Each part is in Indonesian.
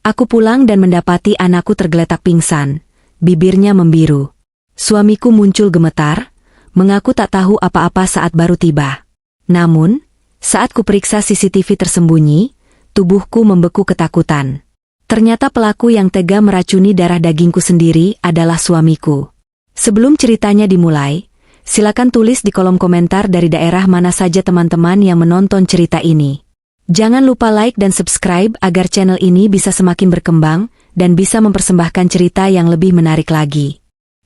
Aku pulang dan mendapati anakku tergeletak pingsan, bibirnya membiru. Suamiku muncul gemetar, mengaku tak tahu apa-apa saat baru tiba. Namun, saat kuperiksa CCTV tersembunyi, tubuhku membeku ketakutan. Ternyata pelaku yang tega meracuni darah dagingku sendiri adalah suamiku. Sebelum ceritanya dimulai, silakan tulis di kolom komentar dari daerah mana saja teman-teman yang menonton cerita ini. Jangan lupa like dan subscribe agar channel ini bisa semakin berkembang dan bisa mempersembahkan cerita yang lebih menarik lagi.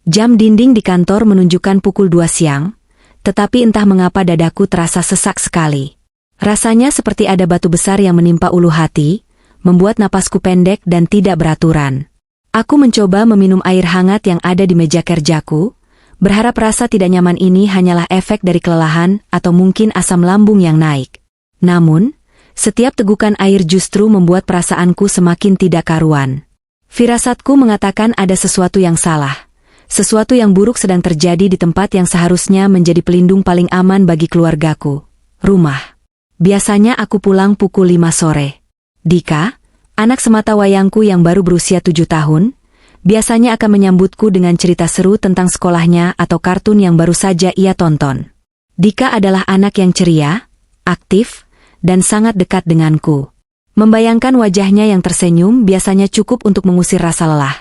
Jam dinding di kantor menunjukkan pukul 2 siang, tetapi entah mengapa dadaku terasa sesak sekali. Rasanya seperti ada batu besar yang menimpa ulu hati, membuat napasku pendek dan tidak beraturan. Aku mencoba meminum air hangat yang ada di meja kerjaku, berharap rasa tidak nyaman ini hanyalah efek dari kelelahan atau mungkin asam lambung yang naik. Namun, setiap tegukan air justru membuat perasaanku semakin tidak karuan. Firasatku mengatakan ada sesuatu yang salah. Sesuatu yang buruk sedang terjadi di tempat yang seharusnya menjadi pelindung paling aman bagi keluargaku. Rumah. Biasanya aku pulang pukul 5 sore. Dika, anak semata wayangku yang baru berusia 7 tahun, biasanya akan menyambutku dengan cerita seru tentang sekolahnya atau kartun yang baru saja ia tonton. Dika adalah anak yang ceria, aktif, dan sangat dekat denganku. Membayangkan wajahnya yang tersenyum biasanya cukup untuk mengusir rasa lelah.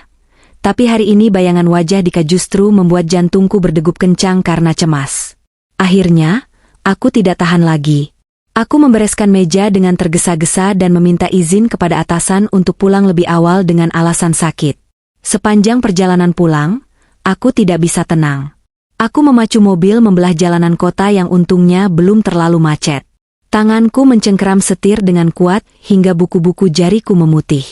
Tapi hari ini bayangan wajah Dika justru membuat jantungku berdegup kencang karena cemas. Akhirnya, aku tidak tahan lagi. Aku membereskan meja dengan tergesa-gesa dan meminta izin kepada atasan untuk pulang lebih awal dengan alasan sakit. Sepanjang perjalanan pulang, aku tidak bisa tenang. Aku memacu mobil membelah jalanan kota yang untungnya belum terlalu macet. Tanganku mencengkeram setir dengan kuat hingga buku-buku jariku memutih.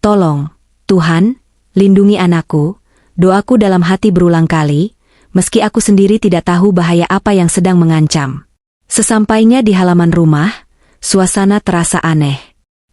Tolong, Tuhan, lindungi anakku, doaku dalam hati berulang kali, meski aku sendiri tidak tahu bahaya apa yang sedang mengancam. Sesampainya di halaman rumah, suasana terasa aneh.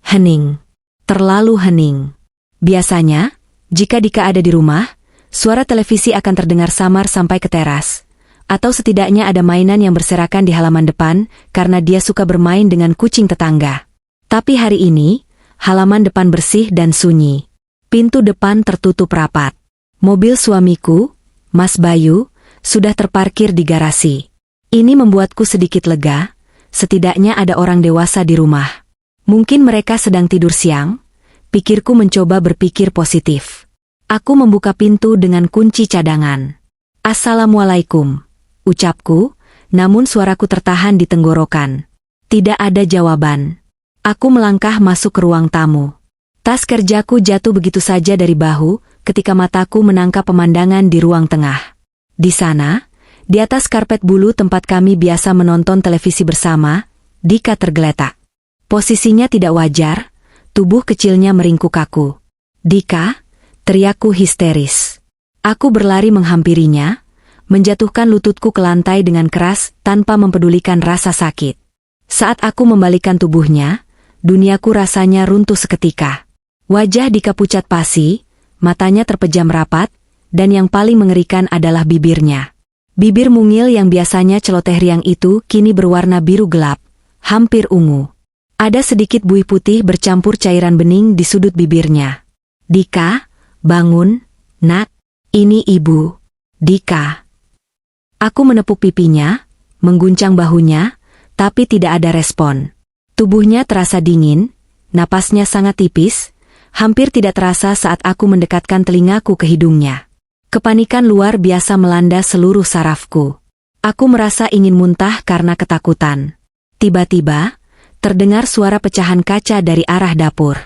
Hening. Terlalu hening. Biasanya, jika Dika ada di rumah, suara televisi akan terdengar samar sampai ke teras. Atau setidaknya ada mainan yang berserakan di halaman depan karena dia suka bermain dengan kucing tetangga. Tapi hari ini, halaman depan bersih dan sunyi. Pintu depan tertutup rapat. Mobil suamiku, Mas Bayu, sudah terparkir di garasi. Ini membuatku sedikit lega, setidaknya ada orang dewasa di rumah. Mungkin mereka sedang tidur siang, pikirku mencoba berpikir positif. Aku membuka pintu dengan kunci cadangan. Assalamualaikum, ucapku, namun suaraku tertahan di tenggorokan. Tidak ada jawaban. Aku melangkah masuk ke ruang tamu. Tas kerjaku jatuh begitu saja dari bahu ketika mataku menangkap pemandangan di ruang tengah. Di sana, di atas karpet bulu tempat kami biasa menonton televisi bersama, Dika tergeletak. Posisinya tidak wajar, tubuh kecilnya meringkuk kaku. Dika, teriakku histeris. Aku berlari menghampirinya, menjatuhkan lututku ke lantai dengan keras tanpa mempedulikan rasa sakit. Saat aku membalikkan tubuhnya, duniaku rasanya runtuh seketika. Wajah Dika pucat pasi, matanya terpejam rapat, dan yang paling mengerikan adalah bibirnya. Bibir mungil yang biasanya celoteh riang itu kini berwarna biru gelap, hampir ungu. Ada sedikit buih putih bercampur cairan bening di sudut bibirnya. Dika, bangun, nak, ini ibu. Dika. Aku menepuk pipinya, mengguncang bahunya, tapi tidak ada respon. Tubuhnya terasa dingin, napasnya sangat tipis, hampir tidak terasa saat aku mendekatkan telingaku ke hidungnya. Kepanikan luar biasa melanda seluruh sarafku. Aku merasa ingin muntah karena ketakutan. Tiba-tiba, terdengar suara pecahan kaca dari arah dapur.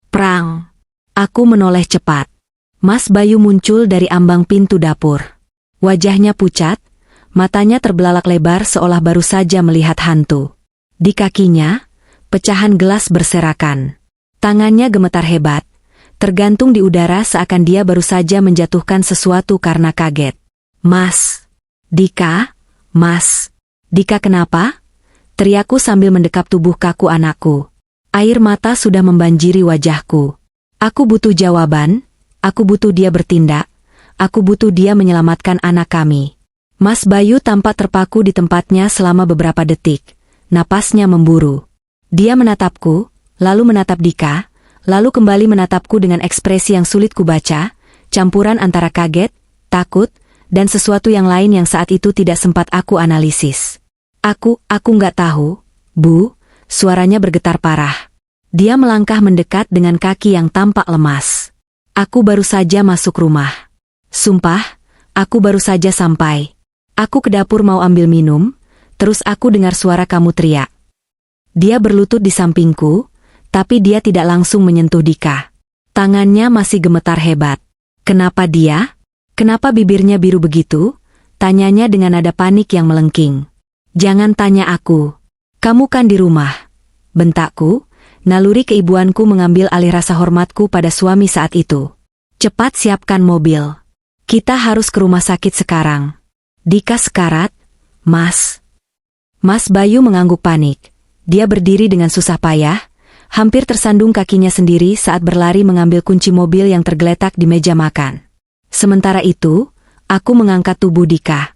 Prang! Aku menoleh cepat. Mas Bayu muncul dari ambang pintu dapur. Wajahnya pucat, matanya terbelalak lebar seolah baru saja melihat hantu. Di kakinya, pecahan gelas berserakan. Tangannya gemetar hebat, tergantung di udara seakan dia baru saja menjatuhkan sesuatu karena kaget. Mas! Dika! Mas! Dika kenapa? Teriakku sambil mendekap tubuh kaku anakku. Air mata sudah membanjiri wajahku. Aku butuh jawaban, aku butuh dia bertindak, aku butuh dia menyelamatkan anak kami. Mas Bayu tampak terpaku di tempatnya selama beberapa detik, napasnya memburu. Dia menatapku, lalu menatap Dika, Lalu kembali menatapku dengan ekspresi yang sulit kubaca, campuran antara kaget, takut, dan sesuatu yang lain yang saat itu tidak sempat aku analisis. Aku nggak tahu, Bu, suaranya bergetar parah. Dia melangkah mendekat dengan kaki yang tampak lemas. Aku baru saja masuk rumah. Sumpah, aku baru saja sampai. Aku ke dapur mau ambil minum, terus aku dengar suara kamu teriak. Dia berlutut di sampingku, tapi dia tidak langsung menyentuh Dika. Tangannya masih gemetar hebat. Kenapa dia? Kenapa bibirnya biru begitu? Tanyanya dengan nada panik yang melengking. Jangan tanya aku. Kamu kan di rumah. Bentakku, naluri keibuanku mengambil alih rasa hormatku pada suami saat itu. Cepat siapkan mobil. Kita harus ke rumah sakit sekarang. Dika sekarat, Mas. Mas Bayu mengangguk panik. Dia berdiri dengan susah payah, hampir tersandung kakinya sendiri saat berlari mengambil kunci mobil yang tergeletak di meja makan. Sementara itu, aku mengangkat tubuh Dika.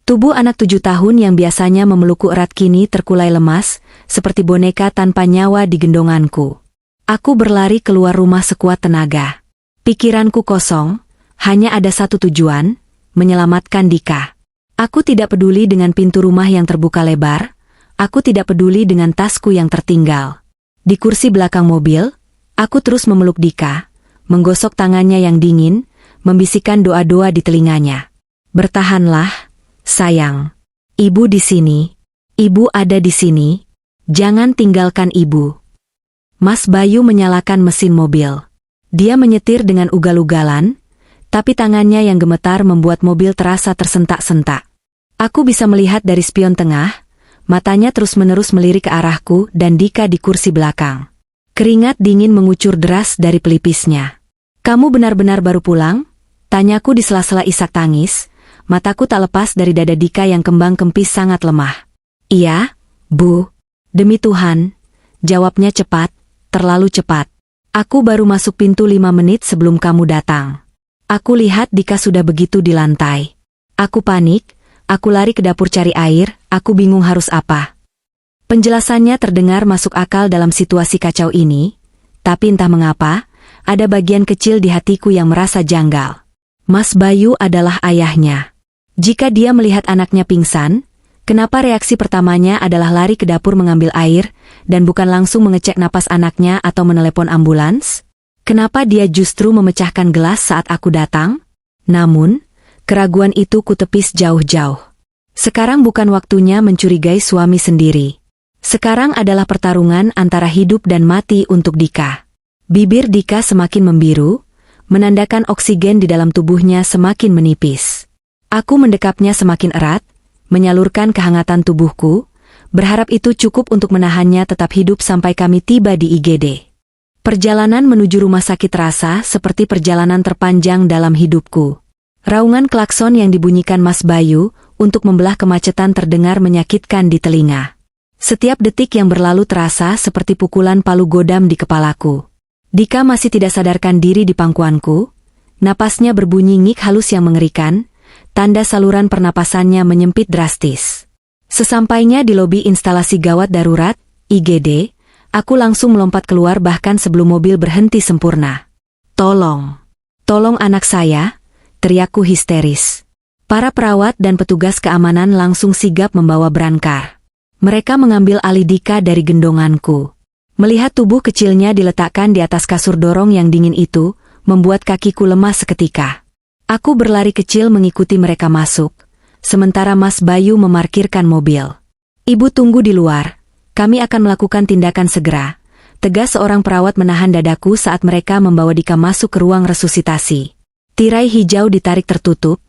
Tubuh anak 7 tahun yang biasanya memelukku erat kini terkulai lemas, seperti boneka tanpa nyawa di gendonganku. Aku berlari keluar rumah sekuat tenaga. Pikiranku kosong, hanya ada satu tujuan, menyelamatkan Dika. Aku tidak peduli dengan pintu rumah yang terbuka lebar, aku tidak peduli dengan tasku yang tertinggal. Di kursi belakang mobil, aku terus memeluk Dika, menggosok tangannya yang dingin, membisikkan doa-doa di telinganya. Bertahanlah, sayang. Ibu di sini. Ibu ada di sini. Jangan tinggalkan ibu. Mas Bayu menyalakan mesin mobil. Dia menyetir dengan ugal-ugalan, tapi tangannya yang gemetar membuat mobil terasa tersentak-sentak. Aku bisa melihat dari spion tengah, matanya terus-menerus melirik ke arahku dan Dika di kursi belakang. Keringat dingin mengucur deras dari pelipisnya. Kamu benar-benar baru pulang? Tanyaku di sela-sela isak tangis, mataku tak lepas dari dada Dika yang kembang kempis sangat lemah. Iya, Bu. Demi Tuhan. Jawabnya cepat, terlalu cepat. Aku baru masuk pintu 5 menit sebelum kamu datang. Aku lihat Dika sudah begitu di lantai. Aku panik, aku lari ke dapur cari air, aku bingung harus apa. Penjelasannya terdengar masuk akal dalam situasi kacau ini, tapi entah mengapa, ada bagian kecil di hatiku yang merasa janggal. Mas Bayu adalah ayahnya. Jika dia melihat anaknya pingsan, kenapa reaksi pertamanya adalah lari ke dapur mengambil air, dan bukan langsung mengecek napas anaknya atau menelepon ambulans? Kenapa dia justru memecahkan gelas saat aku datang? Namun, keraguan itu kutepis jauh-jauh. Sekarang bukan waktunya mencurigai suami sendiri. Sekarang adalah pertarungan antara hidup dan mati untuk Dika. Bibir Dika semakin membiru, menandakan oksigen di dalam tubuhnya semakin menipis. Aku mendekapnya semakin erat, menyalurkan kehangatan tubuhku, berharap itu cukup untuk menahannya tetap hidup sampai kami tiba di IGD. Perjalanan menuju rumah sakit terasa seperti perjalanan terpanjang dalam hidupku. Raungan klakson yang dibunyikan Mas Bayu untuk membelah kemacetan terdengar menyakitkan di telinga. Setiap detik yang berlalu terasa seperti pukulan palu godam di kepalaku. Dika masih tidak sadarkan diri di pangkuanku. Napasnya berbunyi ngik halus yang mengerikan, tanda saluran pernapasannya menyempit drastis. Sesampainya di lobi instalasi gawat darurat, IGD, aku langsung melompat keluar bahkan sebelum mobil berhenti sempurna. Tolong! Tolong anak saya! Teriakku histeris. Para perawat dan petugas keamanan langsung sigap membawa berangkar. Mereka mengambil alih Dika dari gendonganku. Melihat tubuh kecilnya diletakkan di atas kasur dorong yang dingin itu, membuat kakiku lemas seketika. Aku berlari kecil mengikuti mereka masuk, sementara Mas Bayu memarkirkan mobil. Ibu tunggu di luar. Kami akan melakukan tindakan segera, tegas seorang perawat menahan dadaku saat mereka membawa Dika masuk ke ruang resusitasi. Tirai hijau ditarik tertutup,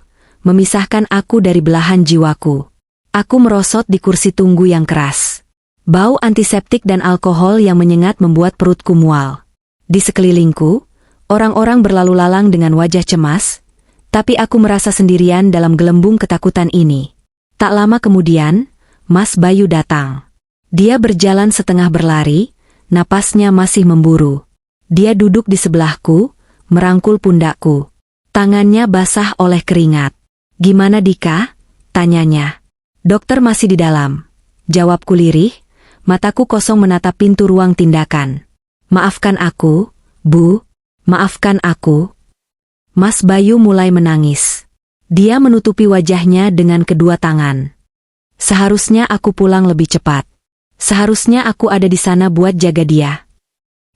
memisahkan aku dari belahan jiwaku. Aku merosot di kursi tunggu yang keras. Bau antiseptik dan alkohol yang menyengat membuat perutku mual. Di sekelilingku, orang-orang berlalu lalang dengan wajah cemas, tapi aku merasa sendirian dalam gelembung ketakutan ini. Tak lama kemudian, Mas Bayu datang. Dia berjalan setengah berlari, napasnya masih memburu. Dia duduk di sebelahku, merangkul pundakku. Tangannya basah oleh keringat. Gimana Dika? Tanyanya. Dokter masih di dalam. Jawabku lirih, mataku kosong menatap pintu ruang tindakan. Maafkan aku, Bu. Maafkan aku. Mas Bayu mulai menangis. Dia menutupi wajahnya dengan kedua tangan. Seharusnya aku pulang lebih cepat. Seharusnya aku ada di sana buat jaga dia.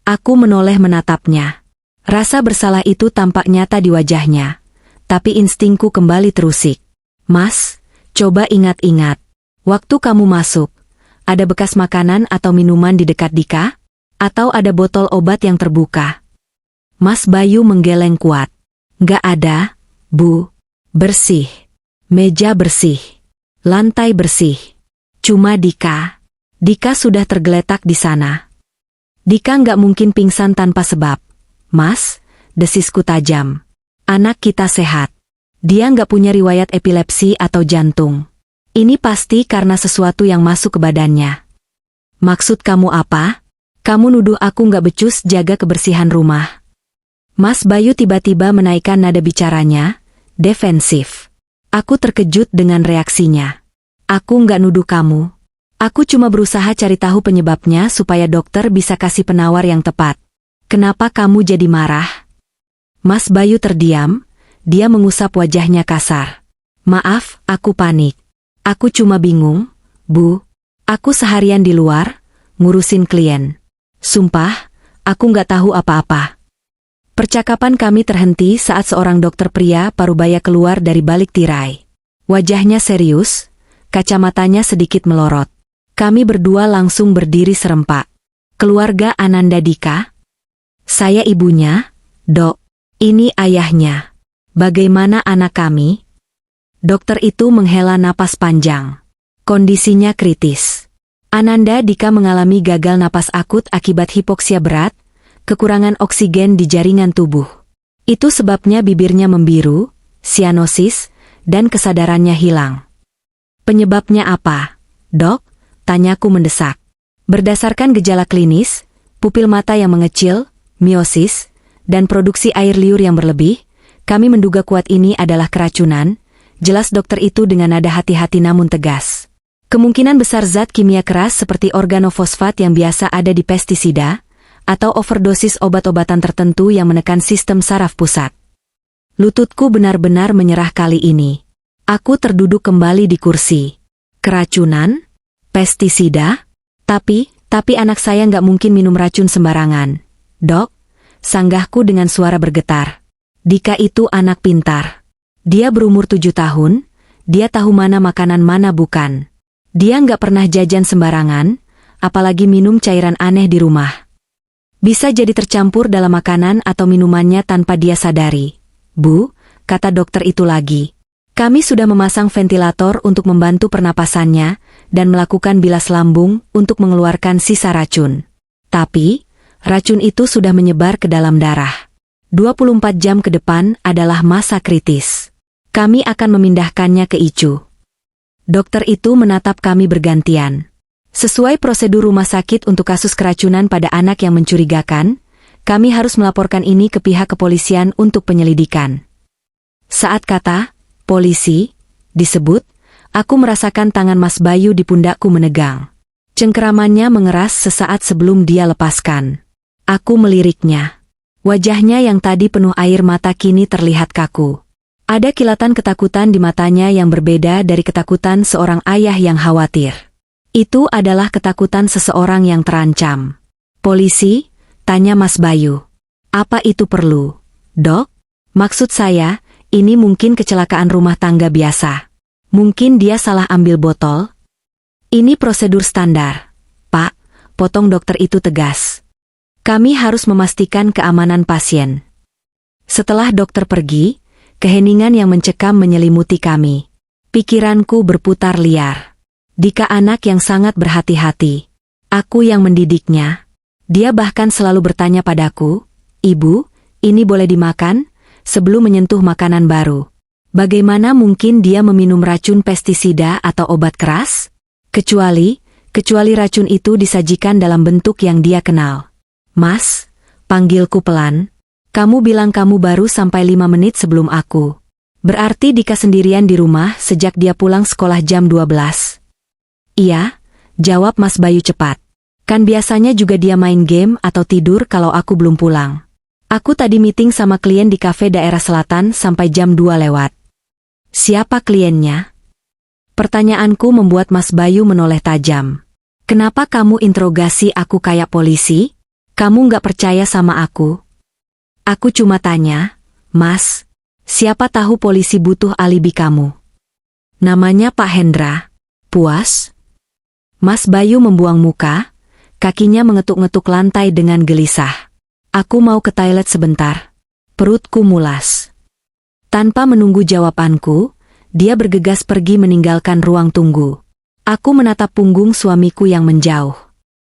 Aku menoleh menatapnya. Rasa bersalah itu tampak nyata di wajahnya. Tapi instingku kembali terusik. Mas, coba ingat-ingat. Waktu kamu masuk, ada bekas makanan atau minuman di dekat Dika? Atau ada botol obat yang terbuka? Mas Bayu menggeleng kuat. Nggak ada, Bu. Bersih. Meja bersih. Lantai bersih. Cuma Dika. Dika sudah tergeletak di sana. Dika nggak mungkin pingsan tanpa sebab. Mas, desisku tajam. Anak kita sehat. Dia nggak punya riwayat epilepsi atau jantung. Ini pasti karena sesuatu yang masuk ke badannya. Maksud kamu apa? Kamu nuduh aku nggak becus jaga kebersihan rumah. Mas Bayu tiba-tiba menaikkan nada bicaranya, defensif. Aku terkejut dengan reaksinya. Aku nggak nuduh kamu. Aku cuma berusaha cari tahu penyebabnya supaya dokter bisa kasih penawar yang tepat. Kenapa kamu jadi marah? Mas Bayu terdiam, dia mengusap wajahnya kasar. Maaf, aku panik. Aku cuma bingung, Bu. Aku seharian di luar, ngurusin klien. Sumpah, aku nggak tahu apa-apa. Percakapan kami terhenti saat seorang dokter pria parubaya keluar dari balik tirai. Wajahnya serius, kacamatanya sedikit melorot. Kami berdua langsung berdiri serempak. Keluarga Ananda Dika? Saya ibunya, Dok. Ini ayahnya. Bagaimana anak kami? Dokter itu menghela napas panjang. Kondisinya kritis. Ananda Dika mengalami gagal napas akut akibat hipoksia berat, kekurangan oksigen di jaringan tubuh. Itu sebabnya bibirnya membiru, sianosis, dan kesadarannya hilang. Penyebabnya apa, Dok? Tanyaku mendesak. Berdasarkan gejala klinis, pupil mata yang mengecil, miosis, dan produksi air liur yang berlebih, kami menduga kuat ini adalah keracunan, jelas dokter itu dengan nada hati-hati namun tegas. Kemungkinan besar zat kimia keras seperti organofosfat yang biasa ada di pestisida, atau overdosis obat-obatan tertentu yang menekan sistem saraf pusat. Lututku benar-benar menyerah kali ini. Aku terduduk kembali di kursi. Keracunan? Pestisida? Tapi anak saya nggak mungkin minum racun sembarangan. Dok, sanggahku dengan suara bergetar. Dika itu anak pintar. Dia berumur 7 tahun, dia tahu mana makanan mana bukan. Dia nggak pernah jajan sembarangan, apalagi minum cairan aneh di rumah. Bisa jadi tercampur dalam makanan atau minumannya tanpa dia sadari. Bu, kata dokter itu lagi. Kami sudah memasang ventilator untuk membantu pernapasannya dan melakukan bilas lambung untuk mengeluarkan sisa racun. Tapi, racun itu sudah menyebar ke dalam darah. 24 jam ke depan adalah masa kritis. Kami akan memindahkannya ke ICU. Dokter itu menatap kami bergantian. Sesuai prosedur rumah sakit untuk kasus keracunan pada anak yang mencurigakan, kami harus melaporkan ini ke pihak kepolisian untuk penyelidikan. Saat kata polisi disebut, aku merasakan tangan Mas Bayu di pundakku menegang. Cengkeramannya mengeras sesaat sebelum dia lepaskan. Aku meliriknya. Wajahnya yang tadi penuh air mata kini terlihat kaku. Ada kilatan ketakutan di matanya yang berbeda dari ketakutan seorang ayah yang khawatir. Itu adalah ketakutan seseorang yang terancam. Polisi, tanya Mas Bayu. Apa itu perlu? Dok, maksud saya, ini mungkin kecelakaan rumah tangga biasa. Mungkin dia salah ambil botol. Ini prosedur standar. Pak, potong dokter itu tegas. Kami harus memastikan keamanan pasien. Setelah dokter pergi, keheningan yang mencekam menyelimuti kami. Pikiranku berputar liar. Dika anak yang sangat berhati-hati. Aku yang mendidiknya. Dia bahkan selalu bertanya padaku, Ibu, ini boleh dimakan? Sebelum menyentuh makanan baru. Bagaimana mungkin dia meminum racun pestisida atau obat keras? Kecuali racun itu disajikan dalam bentuk yang dia kenal. Mas, panggilku pelan. Kamu bilang kamu baru sampai 5 menit sebelum aku. Berarti Dika sendirian di rumah sejak dia pulang sekolah jam 12. Iya, jawab Mas Bayu cepat. Kan biasanya juga dia main game atau tidur kalau aku belum pulang. Aku tadi meeting sama klien di kafe daerah selatan sampai jam 2 lewat. Siapa kliennya? Pertanyaanku membuat Mas Bayu menoleh tajam. Kenapa kamu interogasi aku kayak polisi? Kamu nggak percaya sama aku? Aku cuma tanya, Mas, siapa tahu polisi butuh alibi kamu. Namanya Pak Hendra. Puas? Mas Bayu membuang muka, kakinya mengetuk-ngetuk lantai dengan gelisah. Aku mau ke toilet sebentar. Perutku mulas. Tanpa menunggu jawabanku, dia bergegas pergi meninggalkan ruang tunggu. Aku menatap punggung suamiku yang menjauh.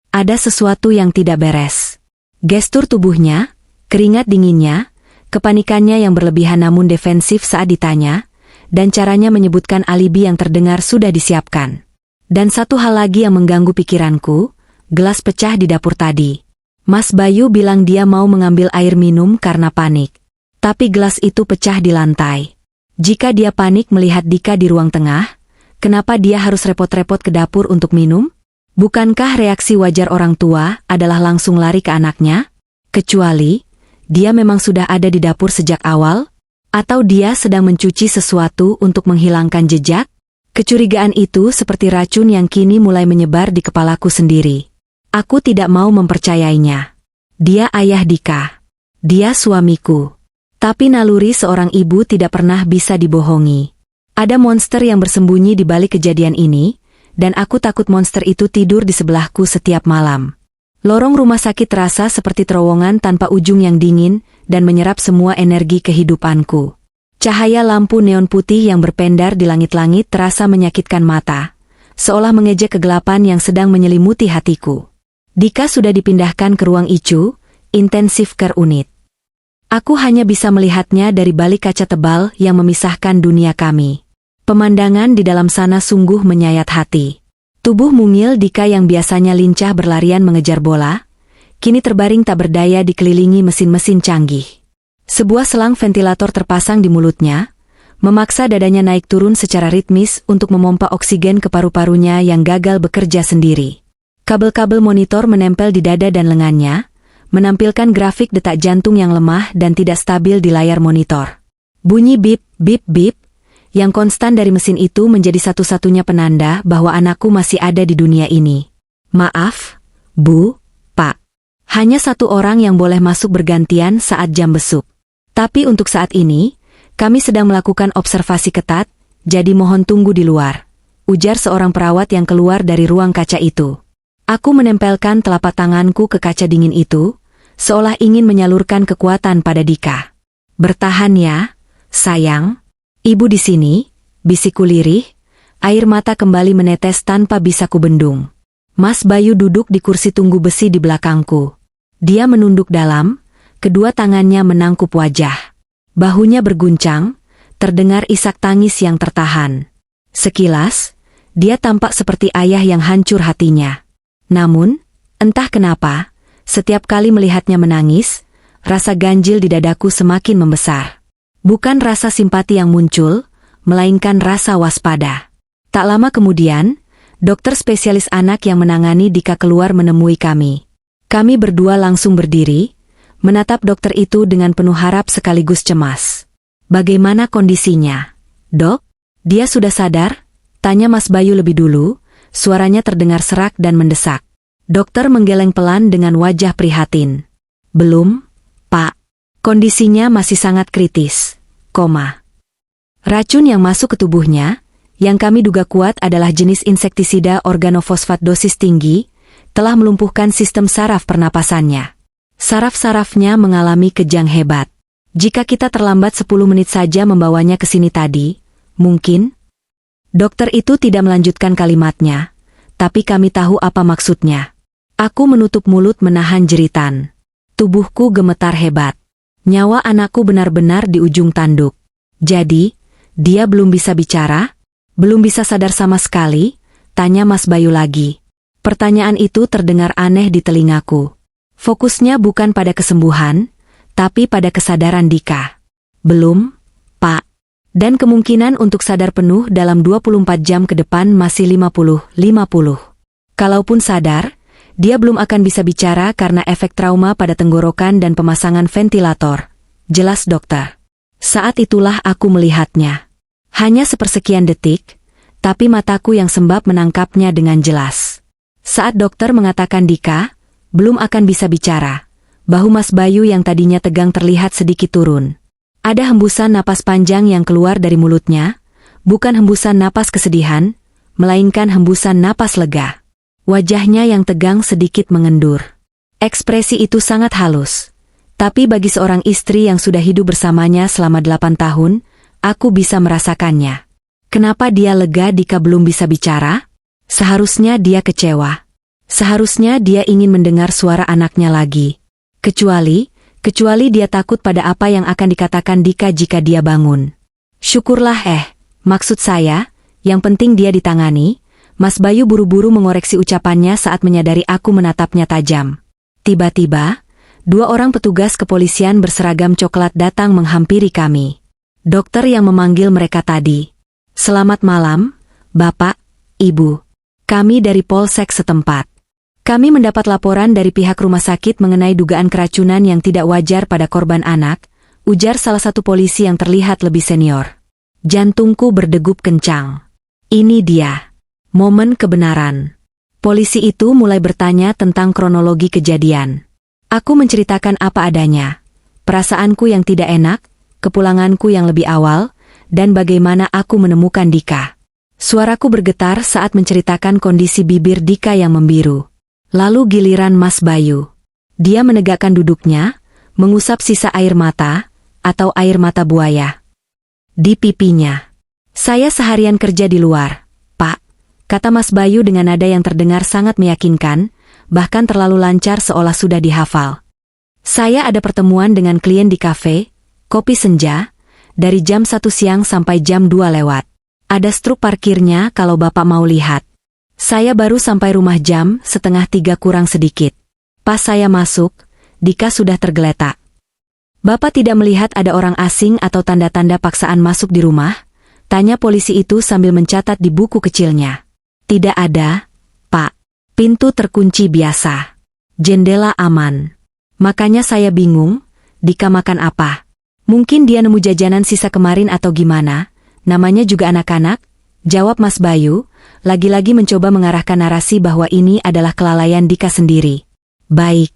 Ada sesuatu yang tidak beres. Gestur tubuhnya, keringat dinginnya, kepanikannya yang berlebihan namun defensif saat ditanya, dan caranya menyebutkan alibi yang terdengar sudah disiapkan. Dan satu hal lagi yang mengganggu pikiranku, gelas pecah di dapur tadi. Mas Bayu bilang dia mau mengambil air minum karena panik. Tapi gelas itu pecah di lantai. Jika dia panik melihat Dika di ruang tengah, kenapa dia harus repot-repot ke dapur untuk minum? Bukankah reaksi wajar orang tua adalah langsung lari ke anaknya? Kecuali, dia memang sudah ada di dapur sejak awal? Atau dia sedang mencuci sesuatu untuk menghilangkan jejak? Kecurigaan itu seperti racun yang kini mulai menyebar di kepalaku sendiri. Aku tidak mau mempercayainya. Dia ayah Dika. Dia suamiku. Tapi naluri seorang ibu tidak pernah bisa dibohongi. Ada monster yang bersembunyi di balik kejadian ini, dan aku takut monster itu tidur di sebelahku setiap malam. Lorong rumah sakit terasa seperti terowongan tanpa ujung yang dingin dan menyerap semua energi kehidupanku. Cahaya lampu neon putih yang berpendar di langit-langit terasa menyakitkan mata, seolah mengejek kegelapan yang sedang menyelimuti hatiku. Dika sudah dipindahkan ke ruang ICU, Intensive Care Unit. Aku hanya bisa melihatnya dari balik kaca tebal yang memisahkan dunia kami. Pemandangan di dalam sana sungguh menyayat hati. Tubuh mungil Dika yang biasanya lincah berlarian mengejar bola, kini terbaring tak berdaya dikelilingi mesin-mesin canggih. Sebuah selang ventilator terpasang di mulutnya, memaksa dadanya naik turun secara ritmis untuk memompa oksigen ke paru-parunya yang gagal bekerja sendiri. Kabel-kabel monitor menempel di dada dan lengannya, menampilkan grafik detak jantung yang lemah dan tidak stabil di layar monitor. Bunyi bip, bip, bip, yang konstan dari mesin itu menjadi satu-satunya penanda bahwa anakku masih ada di dunia ini. Maaf, Bu, Pak. Hanya satu orang yang boleh masuk bergantian saat jam besuk. Tapi untuk saat ini, kami sedang melakukan observasi ketat, jadi mohon tunggu di luar, ujar seorang perawat yang keluar dari ruang kaca itu. Aku menempelkan telapak tanganku ke kaca dingin itu, seolah ingin menyalurkan kekuatan pada Dika. Bertahan ya, sayang. Ibu di sini, bisikku lirih, air mata kembali menetes tanpa bisa kubendung. Mas Bayu duduk di kursi tunggu besi di belakangku. Dia menunduk dalam, kedua tangannya menangkup wajah. Bahunya berguncang, terdengar isak tangis yang tertahan. Sekilas, dia tampak seperti ayah yang hancur hatinya. Namun, entah kenapa, setiap kali melihatnya menangis, rasa ganjil di dadaku semakin membesar. Bukan rasa simpati yang muncul, melainkan rasa waspada. Tak lama kemudian, dokter spesialis anak yang menangani Dika keluar menemui kami. Kami berdua langsung berdiri, menatap dokter itu dengan penuh harap sekaligus cemas. Bagaimana kondisinya, Dok? Dia sudah sadar? Tanya Mas Bayu lebih dulu, suaranya terdengar serak dan mendesak. Dokter menggeleng pelan dengan wajah prihatin. Belum, Pak. Kondisinya masih sangat kritis. Racun yang masuk ke tubuhnya, yang kami duga kuat adalah jenis insektisida organofosfat dosis tinggi, telah melumpuhkan sistem saraf pernapasannya. Saraf-sarafnya mengalami kejang hebat. Jika kita terlambat 10 menit saja membawanya ke sini tadi, mungkin? Dokter itu tidak melanjutkan kalimatnya, tapi kami tahu apa maksudnya. Aku menutup mulut menahan jeritan. Tubuhku gemetar hebat. Nyawa anakku benar-benar di ujung tanduk. Jadi, dia belum bisa bicara? Belum bisa sadar sama sekali? Tanya Mas Bayu lagi. Pertanyaan itu terdengar aneh di telingaku. Fokusnya bukan pada kesembuhan, tapi pada kesadaran Dika. Belum, Pak. Dan kemungkinan untuk sadar penuh dalam 24 jam ke depan masih 50-50. Kalaupun sadar, Dia belum akan bisa bicara karena efek trauma pada tenggorokan dan pemasangan ventilator. Jelas dokter. Saat itulah aku melihatnya. Hanya sepersekian detik, tapi mataku yang sembab menangkapnya dengan jelas. Saat dokter mengatakan Dika belum akan bisa bicara, bahu Mas Bayu yang tadinya tegang terlihat sedikit turun. Ada hembusan napas panjang yang keluar dari mulutnya, bukan hembusan napas kesedihan, melainkan hembusan napas lega. Wajahnya yang tegang sedikit mengendur. Ekspresi itu sangat halus. Tapi bagi seorang istri yang sudah hidup bersamanya selama 8 tahun, aku bisa merasakannya. Kenapa dia lega Dika belum bisa bicara? Seharusnya dia kecewa. Seharusnya dia ingin mendengar suara anaknya lagi. Kecuali dia takut pada apa yang akan dikatakan Dika jika dia bangun. Syukurlah maksud saya, yang penting dia ditangani. Mas Bayu buru-buru mengoreksi ucapannya saat menyadari aku menatapnya tajam. Tiba-tiba, 2 orang petugas kepolisian berseragam coklat datang menghampiri kami. Dokter yang memanggil mereka tadi. Selamat malam, Bapak, Ibu. Kami dari Polsek setempat. Kami mendapat laporan dari pihak rumah sakit mengenai dugaan keracunan yang tidak wajar pada korban anak, ujar salah satu polisi yang terlihat lebih senior. Jantungku berdegup kencang. Ini dia. Momen kebenaran. Polisi itu mulai bertanya tentang kronologi kejadian. Aku menceritakan apa adanya. Perasaanku yang tidak enak, kepulanganku yang lebih awal, dan bagaimana aku menemukan Dika. Suaraku bergetar saat menceritakan kondisi bibir Dika yang membiru. Lalu giliran Mas Bayu. Dia menegakkan duduknya, mengusap sisa air mata, atau air mata buaya di pipinya. Saya seharian kerja di luar, Pak, kata Mas Bayu dengan nada yang terdengar sangat meyakinkan, bahkan terlalu lancar seolah sudah dihafal. Saya ada pertemuan dengan klien di kafe, Kopi Senja, dari jam 1 siang sampai jam 2 lewat. Ada struk parkirnya kalau Bapak mau lihat. Saya baru sampai rumah jam 2:30 kurang sedikit. Pas saya masuk, Dika sudah tergeletak. Bapak tidak melihat ada orang asing atau tanda-tanda paksaan masuk di rumah? Tanya polisi itu sambil mencatat di buku kecilnya. Tidak ada, Pak. Pintu terkunci biasa. Jendela aman. Makanya saya bingung, Dika makan apa? Mungkin dia nemu jajanan sisa kemarin atau gimana? Namanya juga anak-anak, jawab Mas Bayu, lagi-lagi mencoba mengarahkan narasi bahwa ini adalah kelalaian Dika sendiri. Baik.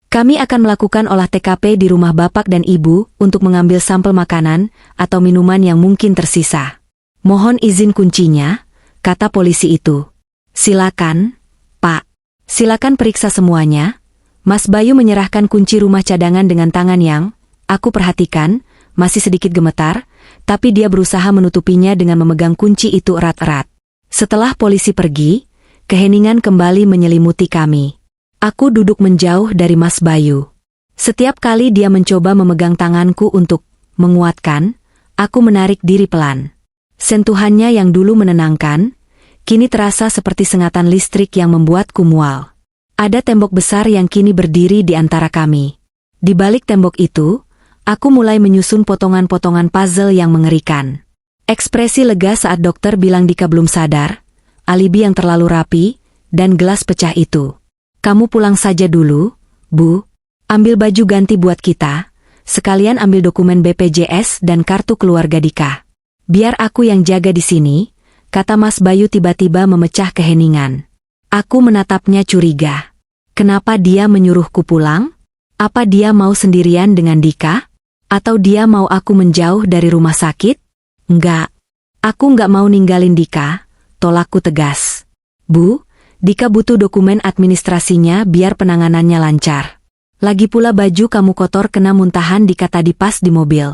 Kami akan melakukan olah TKP di rumah Bapak dan Ibu untuk mengambil sampel makanan atau minuman yang mungkin tersisa. Mohon izin kuncinya, kata polisi itu. Silakan, Pak. Silakan periksa semuanya. Mas Bayu menyerahkan kunci rumah cadangan dengan tangan yang, aku perhatikan, masih sedikit gemetar, tapi dia berusaha menutupinya dengan memegang kunci itu erat-erat. Setelah polisi pergi, keheningan kembali menyelimuti kami. Aku duduk menjauh dari Mas Bayu. Setiap kali dia mencoba memegang tanganku untuk menguatkan, aku menarik diri pelan. Sentuhannya yang dulu menenangkan, kini terasa seperti sengatan listrik yang membuatku mual. Ada tembok besar yang kini berdiri di antara kami. Di balik tembok itu, aku mulai menyusun potongan-potongan puzzle yang mengerikan. Ekspresi lega saat dokter bilang Dika belum sadar, alibi yang terlalu rapi, dan gelas pecah itu. Kamu pulang saja dulu, Bu. Ambil baju ganti buat kita, sekalian ambil dokumen BPJS dan kartu keluarga Dika. Biar aku yang jaga di sini, kata Mas Bayu tiba-tiba memecah keheningan. Aku menatapnya curiga. Kenapa dia menyuruhku pulang? Apa dia mau sendirian dengan Dika? Atau dia mau aku menjauh dari rumah sakit? Enggak. Aku enggak mau ninggalin Dika, tolakku tegas. Bu, Dika butuh dokumen administrasinya biar penanganannya lancar. Lagi pula baju kamu kotor kena muntahan Dika tadi pas di mobil.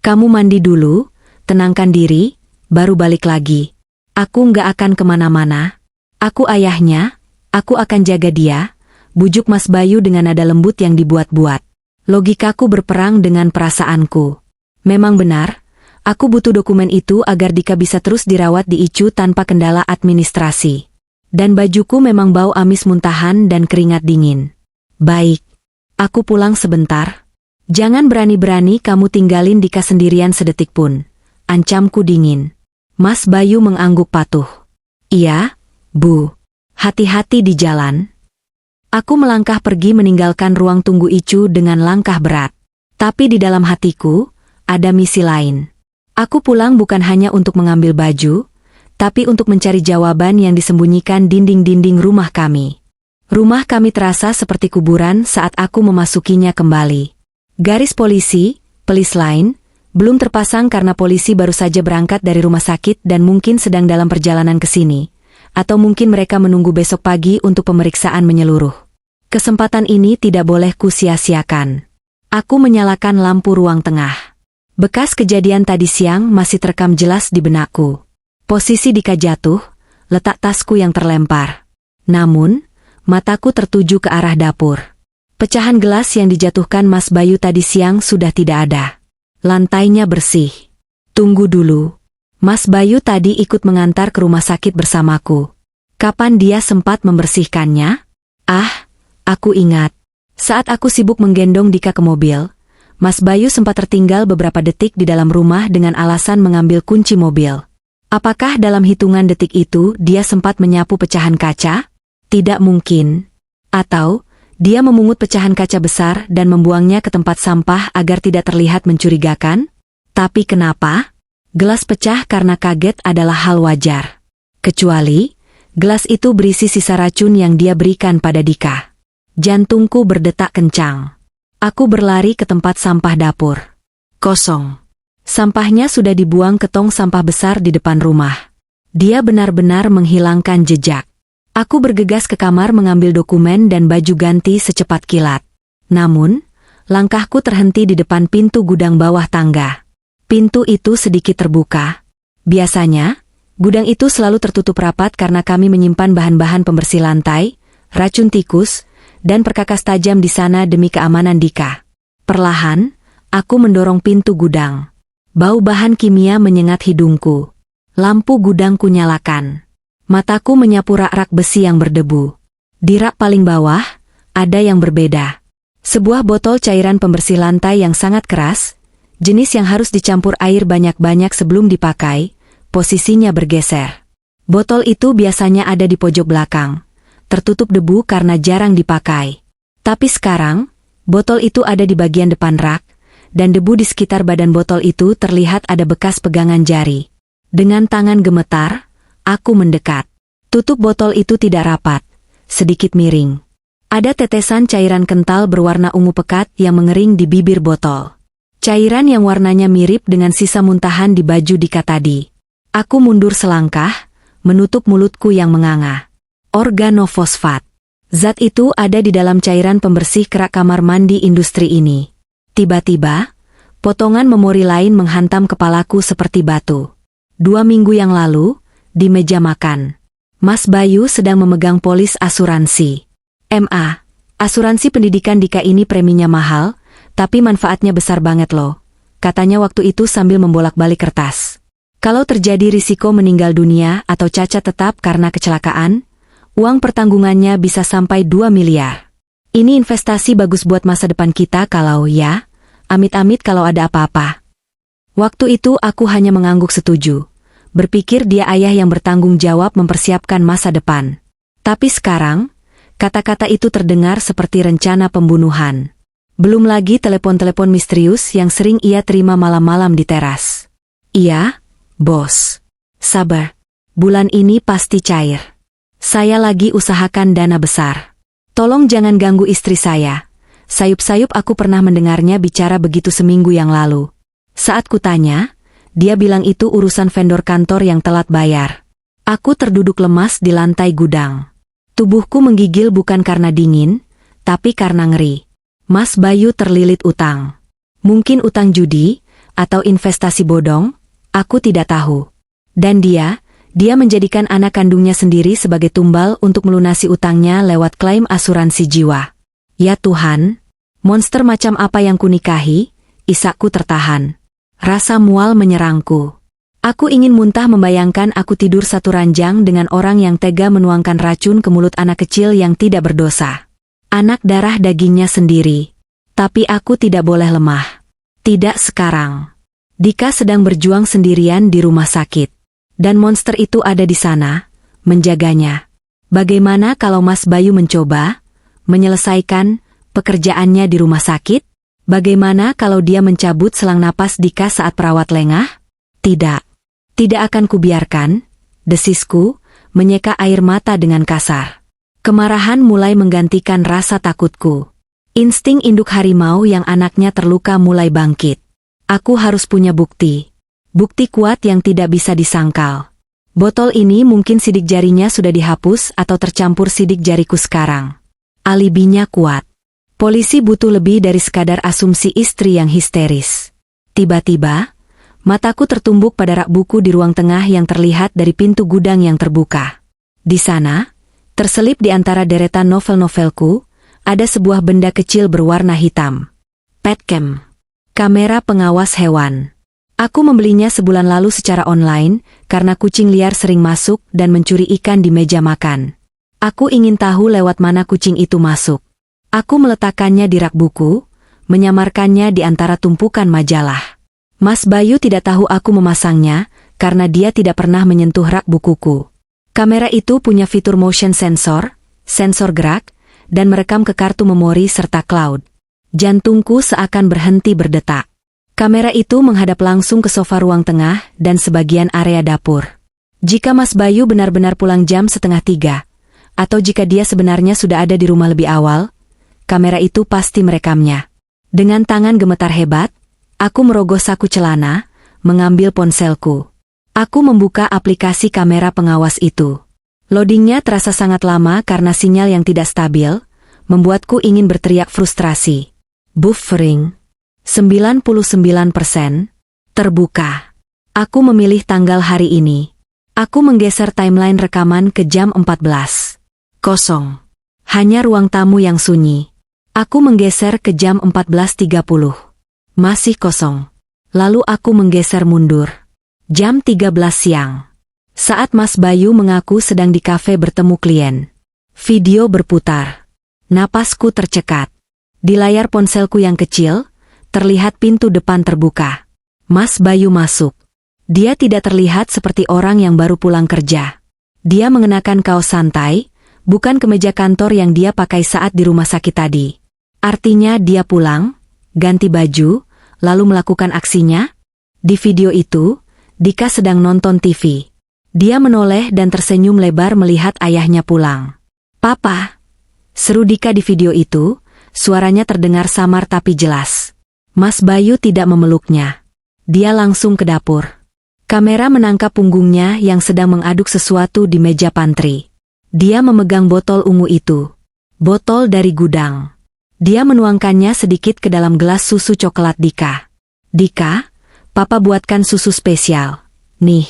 Kamu mandi dulu, tenangkan diri, baru balik lagi. Aku nggak akan kemana-mana. Aku ayahnya, aku akan jaga dia, bujuk Mas Bayu dengan nada lembut yang dibuat-buat. Logikaku berperang dengan perasaanku. Memang benar, aku butuh dokumen itu agar Dika bisa terus dirawat di ICU tanpa kendala administrasi. Dan bajuku memang bau amis muntahan dan keringat dingin. Baik. Aku pulang sebentar. Jangan berani-berani kamu tinggalin Dika sendirian sedetik pun. Ancamku dingin. Mas Bayu mengangguk patuh. Iya, Bu. Hati-hati di jalan. Aku melangkah pergi meninggalkan ruang tunggu Icu dengan langkah berat. Tapi di dalam hatiku, ada misi lain. Aku pulang bukan hanya untuk mengambil baju, tapi untuk mencari jawaban yang disembunyikan dinding-dinding rumah kami. Rumah kami terasa seperti kuburan saat aku memasukinya kembali. Garis polisi, pelis lain, belum terpasang karena polisi baru saja berangkat dari rumah sakit dan mungkin sedang dalam perjalanan ke sini. Atau mungkin mereka menunggu besok pagi untuk pemeriksaan menyeluruh. Kesempatan ini tidak boleh ku-sia-siakan. Aku menyalakan lampu ruang tengah. Bekas kejadian tadi siang masih terekam jelas di benakku. Posisi Dika jatuh, letak tasku yang terlempar. Namun, mataku tertuju ke arah dapur. Pecahan gelas yang dijatuhkan Mas Bayu tadi siang sudah tidak ada. Lantainya bersih. Tunggu dulu. Mas Bayu tadi ikut mengantar ke rumah sakit bersamaku. Kapan dia sempat membersihkannya? Aku ingat. Saat aku sibuk menggendong Dika ke mobil, Mas Bayu sempat tertinggal beberapa detik di dalam rumah dengan alasan mengambil kunci mobil. Apakah dalam hitungan detik itu dia sempat menyapu pecahan kaca? Tidak mungkin. Atau, dia memungut pecahan kaca besar dan membuangnya ke tempat sampah agar tidak terlihat mencurigakan? Tapi kenapa? Gelas pecah karena kaget adalah hal wajar. Kecuali, gelas itu berisi sisa racun yang dia berikan pada Dika. Jantungku berdetak kencang. Aku berlari ke tempat sampah dapur. Kosong. Sampahnya sudah dibuang ke tong sampah besar di depan rumah. Dia benar-benar menghilangkan jejak. Aku bergegas ke kamar mengambil dokumen dan baju ganti secepat kilat. Namun, langkahku terhenti di depan pintu gudang bawah tangga. Pintu itu sedikit terbuka. Biasanya, gudang itu selalu tertutup rapat karena kami menyimpan bahan-bahan pembersih lantai, racun tikus, dan perkakas tajam di sana demi keamanan Dika. Perlahan, aku mendorong pintu gudang. Bau bahan kimia menyengat hidungku. Lampu gudangku nyalakan. Mataku menyapu rak-rak besi yang berdebu. Di rak paling bawah, ada yang berbeda. Sebuah botol cairan pembersih lantai yang sangat keras, jenis yang harus dicampur air banyak-banyak sebelum dipakai, posisinya bergeser. Botol itu biasanya ada di pojok belakang. Tertutup debu karena jarang dipakai. Tapi sekarang, botol itu ada di bagian depan rak, dan debu di sekitar badan botol itu terlihat ada bekas pegangan jari. Dengan tangan gemetar, aku mendekat. Tutup botol itu tidak rapat, sedikit miring. Ada tetesan cairan kental berwarna ungu pekat yang mengering di bibir botol. Cairan yang warnanya mirip dengan sisa muntahan di baju Dika tadi. Aku mundur selangkah, menutup mulutku yang menganga. Organofosfat. Zat itu ada di dalam cairan pembersih kerak kamar mandi industri ini. Tiba-tiba, potongan memori lain menghantam kepalaku seperti batu. 2 minggu yang lalu, di meja makan, Mas Bayu sedang memegang polis asuransi. Asuransi pendidikan Dika ini preminya mahal, tapi manfaatnya besar banget loh, katanya waktu itu sambil membolak-balik kertas. Kalau terjadi risiko meninggal dunia atau cacat tetap karena kecelakaan, uang pertanggungannya bisa sampai 2 miliar. Ini investasi bagus buat masa depan kita kalau ya, amit-amit kalau ada apa-apa. Waktu itu aku hanya mengangguk setuju. Berpikir dia ayah yang bertanggung jawab mempersiapkan masa depan. Tapi sekarang, kata-kata itu terdengar seperti rencana pembunuhan. Belum lagi telepon-telepon misterius yang sering ia terima malam-malam di teras. Iya, bos. Sabar. Bulan ini pasti cair. Saya lagi usahakan dana besar. Tolong jangan ganggu istri saya. Sayup-sayup aku pernah mendengarnya bicara begitu seminggu yang lalu. Saat kutanya, dia bilang itu urusan vendor kantor yang telat bayar. Aku terduduk lemas di lantai gudang. Tubuhku menggigil bukan karena dingin, tapi karena ngeri. Mas Bayu terlilit utang. Mungkin utang judi, atau investasi bodong, aku tidak tahu. Dan dia menjadikan anak kandungnya sendiri sebagai tumbal untuk melunasi utangnya lewat klaim asuransi jiwa. Ya Tuhan, monster macam apa yang kunikahi? Isakku tertahan. Rasa mual menyerangku. Aku ingin muntah membayangkan aku tidur satu ranjang dengan orang yang tega menuangkan racun ke mulut anak kecil yang tidak berdosa. Anak darah dagingnya sendiri. Tapi aku tidak boleh lemah. Tidak sekarang. Dika sedang berjuang sendirian di rumah sakit. Dan monster itu ada di sana, menjaganya. Bagaimana kalau Mas Bayu mencoba Menyelesaikan pekerjaannya di rumah sakit? Bagaimana kalau dia mencabut selang napas Dika saat perawat lengah? Tidak. Tidak akan kubiarkan, desisku, menyeka air mata dengan kasar. Kemarahan mulai menggantikan rasa takutku. Insting induk harimau yang anaknya terluka mulai bangkit. Aku harus punya bukti. Bukti kuat yang tidak bisa disangkal. Botol ini mungkin sidik jarinya sudah dihapus atau tercampur sidik jariku sekarang. Alibinya kuat. Polisi butuh lebih dari sekadar asumsi istri yang histeris. Tiba-tiba, mataku tertumbuk pada rak buku di ruang tengah yang terlihat dari pintu gudang yang terbuka. Di sana, terselip di antara deretan novel-novelku, ada sebuah benda kecil berwarna hitam. Petcam. Kamera pengawas hewan. Aku membelinya sebulan lalu secara online, karena kucing liar sering masuk dan mencuri ikan di meja makan. Aku ingin tahu lewat mana kucing itu masuk. Aku meletakkannya di rak buku, menyamarkannya di antara tumpukan majalah. Mas Bayu tidak tahu aku memasangnya, karena dia tidak pernah menyentuh rak bukuku. Kamera itu punya fitur motion sensor, sensor gerak, dan merekam ke kartu memori serta cloud. Jantungku seakan berhenti berdetak. Kamera itu menghadap langsung ke sofa ruang tengah dan sebagian area dapur. Jika Mas Bayu benar-benar pulang jam 2:30, atau jika dia sebenarnya sudah ada di rumah lebih awal, kamera itu pasti merekamnya. Dengan tangan gemetar hebat, aku merogoh saku celana, mengambil ponselku. Aku membuka aplikasi kamera pengawas itu. Loadingnya terasa sangat lama karena sinyal yang tidak stabil, membuatku ingin berteriak frustrasi. Buffering. 99%. Terbuka. Aku memilih tanggal hari ini. Aku menggeser timeline rekaman ke jam 14. Kosong. Hanya ruang tamu yang sunyi. Aku menggeser ke jam 14.30. Masih kosong. Lalu aku menggeser mundur. Jam 13 siang. Saat Mas Bayu mengaku sedang di kafe bertemu klien. Video berputar. Napasku tercekat. Di layar ponselku yang kecil, terlihat pintu depan terbuka. Mas Bayu masuk. Dia tidak terlihat seperti orang yang baru pulang kerja. Dia mengenakan kaos santai, bukan kemeja kantor yang dia pakai saat di rumah sakit tadi. Artinya dia pulang, ganti baju, lalu melakukan aksinya. Di video itu, Dika sedang nonton TV. Dia menoleh dan tersenyum lebar melihat ayahnya pulang. "Papa!" seru Dika di video itu, suaranya terdengar samar tapi jelas. Mas Bayu tidak memeluknya. Dia langsung ke dapur. Kamera menangkap punggungnya yang sedang mengaduk sesuatu di meja pantry. Dia memegang botol ungu itu. Botol dari gudang. Dia menuangkannya sedikit ke dalam gelas susu coklat Dika. "Dika, Papa buatkan susu spesial. Nih,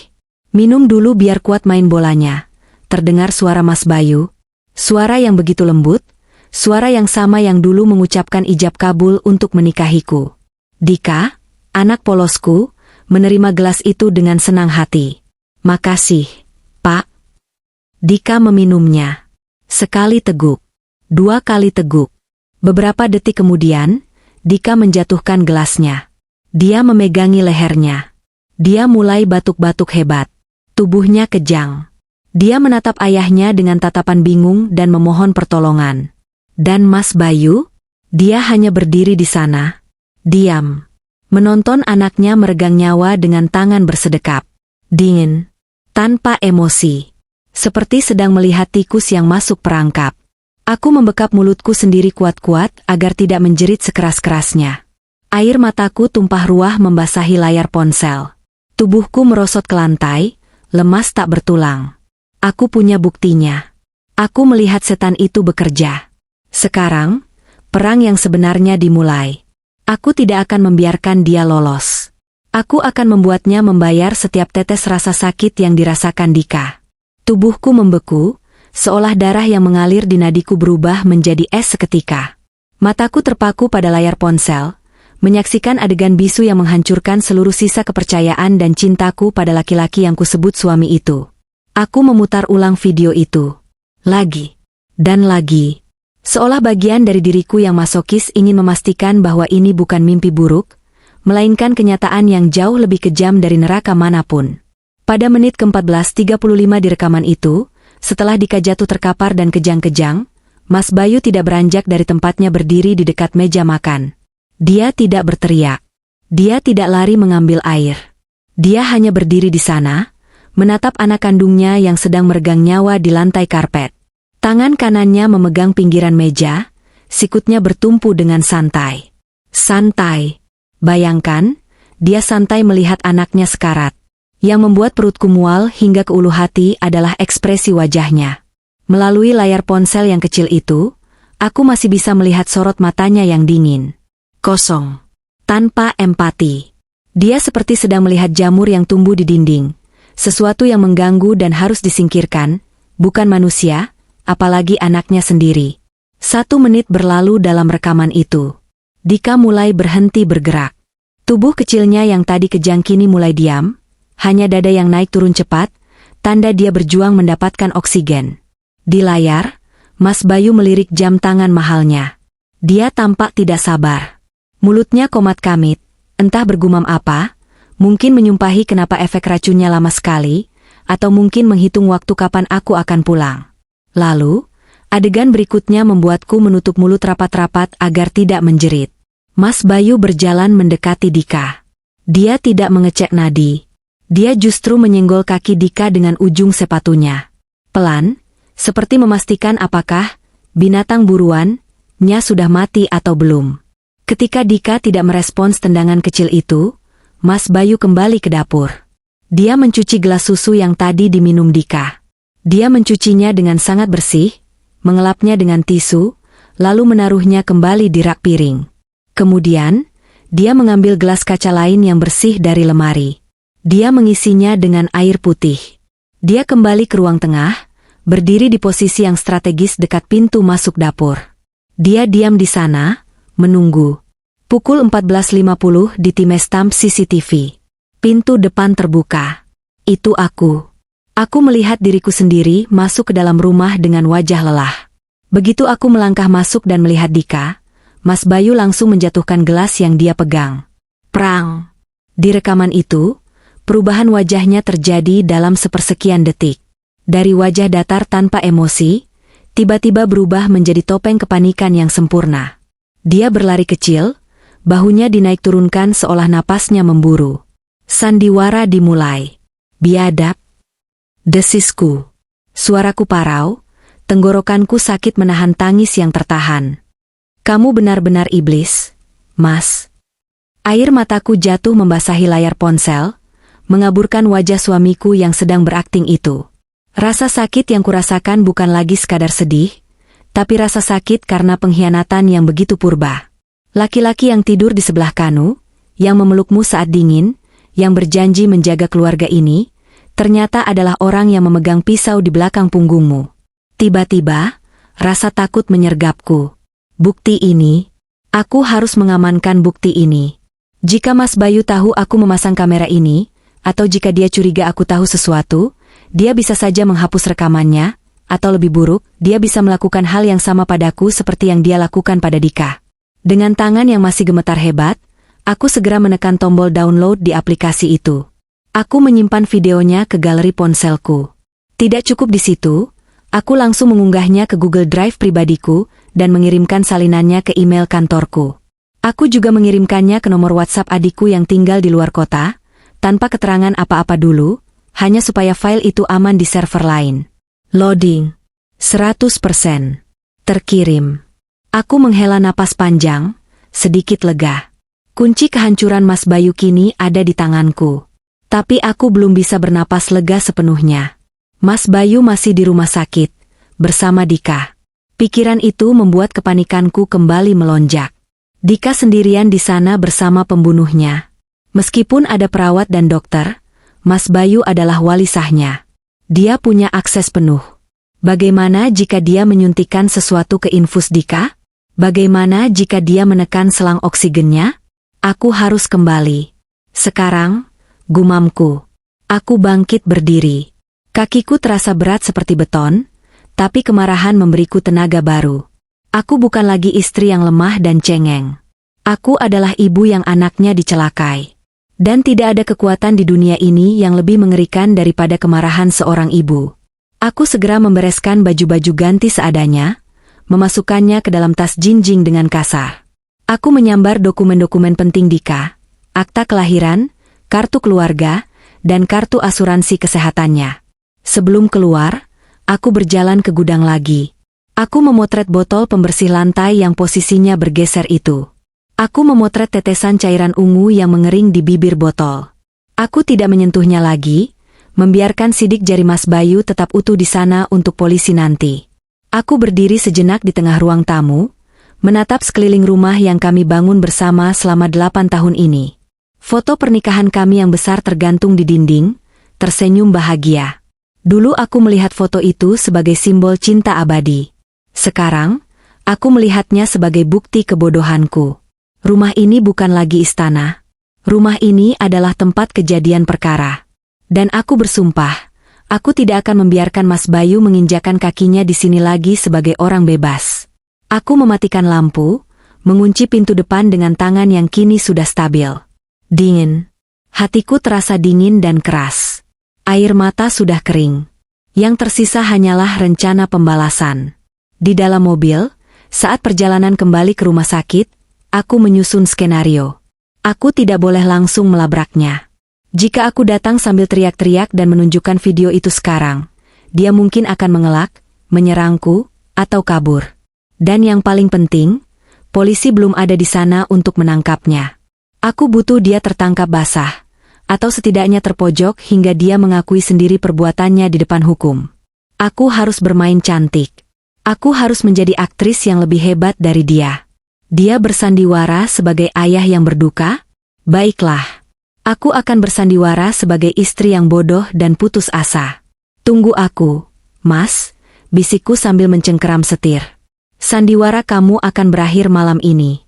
minum dulu biar kuat main bolanya." Terdengar suara Mas Bayu. Suara yang begitu lembut, suara yang sama yang dulu mengucapkan ijab kabul untuk menikahiku. Dika, anak polosku, menerima gelas itu dengan senang hati. "Makasih, Pak." Dika meminumnya. Sekali teguk. 2 kali teguk. Beberapa detik kemudian, Dika menjatuhkan gelasnya. Dia memegangi lehernya. Dia mulai batuk-batuk hebat. Tubuhnya kejang. Dia menatap ayahnya dengan tatapan bingung dan memohon pertolongan. Dan Mas Bayu? Dia hanya berdiri di sana. Diam. Menonton anaknya meregang nyawa dengan tangan bersedekap. Dingin. Tanpa emosi. Seperti sedang melihat tikus yang masuk perangkap. Aku membekap mulutku sendiri kuat-kuat agar tidak menjerit sekeras-kerasnya. Air mataku tumpah ruah membasahi layar ponsel. Tubuhku merosot ke lantai, lemas tak bertulang. Aku punya buktinya. Aku melihat setan itu bekerja. Sekarang, perang yang sebenarnya dimulai. Aku tidak akan membiarkan dia lolos. Aku akan membuatnya membayar setiap tetes rasa sakit yang dirasakan Dika. Tubuhku membeku, seolah darah yang mengalir di nadiku berubah menjadi es seketika. Mataku terpaku pada layar ponsel, menyaksikan adegan bisu yang menghancurkan seluruh sisa kepercayaan dan cintaku pada laki-laki yang kusebut suami itu. Aku memutar ulang video itu. Lagi. Dan lagi. Seolah bagian dari diriku yang masokis ingin memastikan bahwa ini bukan mimpi buruk, melainkan kenyataan yang jauh lebih kejam dari neraka manapun. Pada menit ke-14.35 di rekaman itu, setelah Dika jatuh terkapar dan kejang-kejang, Mas Bayu tidak beranjak dari tempatnya berdiri di dekat meja makan. Dia tidak berteriak. Dia tidak lari mengambil air. Dia hanya berdiri di sana, menatap anak kandungnya yang sedang meregang nyawa di lantai karpet. Tangan kanannya memegang pinggiran meja, sikutnya bertumpu dengan santai. Santai. Bayangkan, dia santai melihat anaknya sekarat. Yang membuat perutku mual hingga ke ulu hati adalah ekspresi wajahnya. Melalui layar ponsel yang kecil itu, aku masih bisa melihat sorot matanya yang dingin. Kosong. Tanpa empati. Dia seperti sedang melihat jamur yang tumbuh di dinding. Sesuatu yang mengganggu dan harus disingkirkan, bukan manusia, apalagi anaknya sendiri. 1 menit berlalu dalam rekaman itu. Dika mulai berhenti bergerak. Tubuh kecilnya yang tadi kejang kini mulai diam, hanya dada yang naik turun cepat, tanda dia berjuang mendapatkan oksigen. Di layar, Mas Bayu melirik jam tangan mahalnya. Dia tampak tidak sabar. Mulutnya komat-kamit, entah bergumam apa, mungkin menyumpahi kenapa efek racunnya lama sekali, atau mungkin menghitung waktu kapan aku akan pulang. Lalu, adegan berikutnya membuatku menutup mulut rapat-rapat agar tidak menjerit. Mas Bayu berjalan mendekati Dika. Dia tidak mengecek nadi. Dia justru menyenggol kaki Dika dengan ujung sepatunya. Pelan, seperti memastikan apakah binatang buruannya sudah mati atau belum. Ketika Dika tidak merespons tendangan kecil itu, Mas Bayu kembali ke dapur. Dia mencuci gelas susu yang tadi diminum Dika. Dia mencucinya dengan sangat bersih, mengelapnya dengan tisu, lalu menaruhnya kembali di rak piring. Kemudian, dia mengambil gelas kaca lain yang bersih dari lemari. Dia mengisinya dengan air putih. Dia kembali ke ruang tengah, berdiri di posisi yang strategis dekat pintu masuk dapur. Dia diam di sana, menunggu. Pukul 14.50 di timestamp CCTV. Pintu depan terbuka. Itu aku. Aku melihat diriku sendiri masuk ke dalam rumah dengan wajah lelah. Begitu aku melangkah masuk dan melihat Dika, Mas Bayu langsung menjatuhkan gelas yang dia pegang. Prang! Di rekaman itu, perubahan wajahnya terjadi dalam sepersekian detik. Dari wajah datar tanpa emosi, tiba-tiba berubah menjadi topeng kepanikan yang sempurna. Dia berlari kecil, bahunya dinaik turunkan seolah napasnya memburu. Sandiwara dimulai. Biadab. Desisku. Suaraku parau, tenggorokanku sakit menahan tangis yang tertahan. Kamu benar-benar iblis, Mas. Air mataku jatuh membasahi layar ponsel, mengaburkan wajah suamiku yang sedang berakting itu. Rasa sakit yang kurasakan bukan lagi sekadar sedih, tapi rasa sakit karena pengkhianatan yang begitu purba. Laki-laki yang tidur di sebelah Kanu, yang memelukmu saat dingin, yang berjanji menjaga keluarga ini, ternyata adalah orang yang memegang pisau di belakang punggungmu. Tiba-tiba, rasa takut menyergapku. Bukti ini, aku harus mengamankan bukti ini. Jika Mas Bayu tahu aku memasang kamera ini, atau jika dia curiga aku tahu sesuatu, dia bisa saja menghapus rekamannya, atau lebih buruk, dia bisa melakukan hal yang sama padaku seperti yang dia lakukan pada Dika. Dengan tangan yang masih gemetar hebat, aku segera menekan tombol download di aplikasi itu. Aku menyimpan videonya ke galeri ponselku. Tidak cukup di situ, aku langsung mengunggahnya ke Google Drive pribadiku dan mengirimkan salinannya ke email kantorku. Aku juga mengirimkannya ke nomor WhatsApp adikku yang tinggal di luar kota, tanpa keterangan apa-apa dulu, hanya supaya file itu aman di server lain. Loading. 100%. Terkirim. Aku menghela napas panjang, sedikit lega. Kunci kehancuran Mas Bayu kini ada di tanganku. Tapi aku belum bisa bernapas lega sepenuhnya. Mas Bayu masih di rumah sakit, bersama Dika. Pikiran itu membuat kepanikanku kembali melonjak. Dika sendirian di sana bersama pembunuhnya. Meskipun ada perawat dan dokter, Mas Bayu adalah wali sahnya. Dia punya akses penuh. Bagaimana jika dia menyuntikkan sesuatu ke infus Dika? Bagaimana jika dia menekan selang oksigennya? Aku harus kembali. Sekarang, gumamku. Aku bangkit berdiri. Kakiku terasa berat seperti beton, tapi kemarahan memberiku tenaga baru. Aku bukan lagi istri yang lemah dan cengeng. Aku adalah ibu yang anaknya dicelakai. Dan tidak ada kekuatan di dunia ini yang lebih mengerikan daripada kemarahan seorang ibu. Aku segera membereskan baju-baju ganti seadanya, memasukkannya ke dalam tas Jinjing dengan kasar. Aku menyambar dokumen-dokumen penting Dika, akta kelahiran, kartu keluarga, dan kartu asuransi kesehatannya. Sebelum keluar, aku berjalan ke gudang lagi. Aku memotret botol pembersih lantai yang posisinya bergeser itu. Aku memotret tetesan cairan ungu yang mengering di bibir botol. Aku tidak menyentuhnya lagi, membiarkan sidik jari Mas Bayu tetap utuh di sana untuk polisi nanti. Aku berdiri sejenak di tengah ruang tamu, menatap sekeliling rumah yang kami bangun bersama selama 8 tahun ini. Foto pernikahan kami yang besar tergantung di dinding, tersenyum bahagia. Dulu aku melihat foto itu sebagai simbol cinta abadi. Sekarang, aku melihatnya sebagai bukti kebodohanku. Rumah ini bukan lagi istana. Rumah ini adalah tempat kejadian perkara. Dan aku bersumpah, aku tidak akan membiarkan Mas Bayu menginjakan kakinya di sini lagi sebagai orang bebas. Aku mematikan lampu, mengunci pintu depan dengan tangan yang kini sudah stabil. Dingin. Hatiku terasa dingin dan keras. Air mata sudah kering. Yang tersisa hanyalah rencana pembalasan. Di dalam mobil, saat perjalanan kembali ke rumah sakit, aku menyusun skenario. Aku tidak boleh langsung melabraknya. Jika aku datang sambil teriak-teriak dan menunjukkan video itu sekarang, dia mungkin akan mengelak, menyerangku, atau kabur. Dan yang paling penting, polisi belum ada di sana untuk menangkapnya. Aku butuh dia tertangkap basah, atau setidaknya terpojok hingga dia mengakui sendiri perbuatannya di depan hukum. Aku harus bermain cantik. Aku harus menjadi aktris yang lebih hebat dari dia. Dia bersandiwara sebagai ayah yang berduka? Baiklah. Aku akan bersandiwara sebagai istri yang bodoh dan putus asa. Tunggu aku, Mas, bisikku sambil mencengkeram setir. Sandiwara kamu akan berakhir malam ini.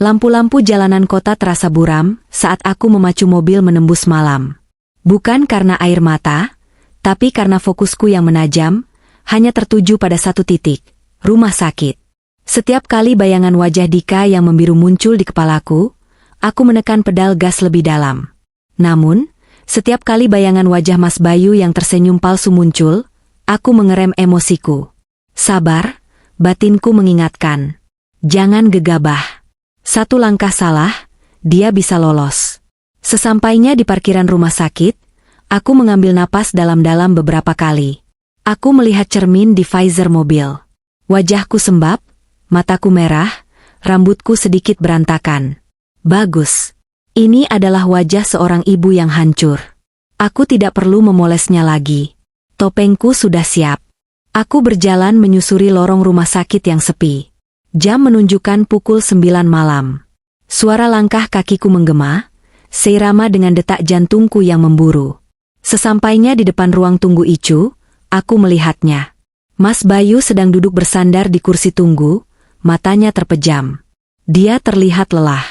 Lampu-lampu jalanan kota terasa buram saat aku memacu mobil menembus malam. Bukan karena air mata, tapi karena fokusku yang menajam, hanya tertuju pada satu titik, rumah sakit. Setiap kali bayangan wajah Dika yang membiru muncul di kepalaku, aku menekan pedal gas lebih dalam. Namun, setiap kali bayangan wajah Mas Bayu yang tersenyum palsu muncul, aku mengerem emosiku. Sabar. Batinku mengingatkan. Jangan gegabah. Satu langkah salah, dia bisa lolos. Sesampainya di parkiran rumah sakit, aku mengambil napas dalam-dalam beberapa kali. Aku melihat cermin di visor mobil. Wajahku sembab, mataku merah, rambutku sedikit berantakan. Bagus. Ini adalah wajah seorang ibu yang hancur. Aku tidak perlu memolesnya lagi. Topengku sudah siap. Aku berjalan menyusuri lorong rumah sakit yang sepi. Jam menunjukkan pukul 9 malam. Suara langkah kakiku menggema, seirama dengan detak jantungku yang memburu. Sesampainya di depan ruang tunggu Icu, aku melihatnya. Mas Bayu sedang duduk bersandar di kursi tunggu, matanya terpejam. Dia terlihat lelah.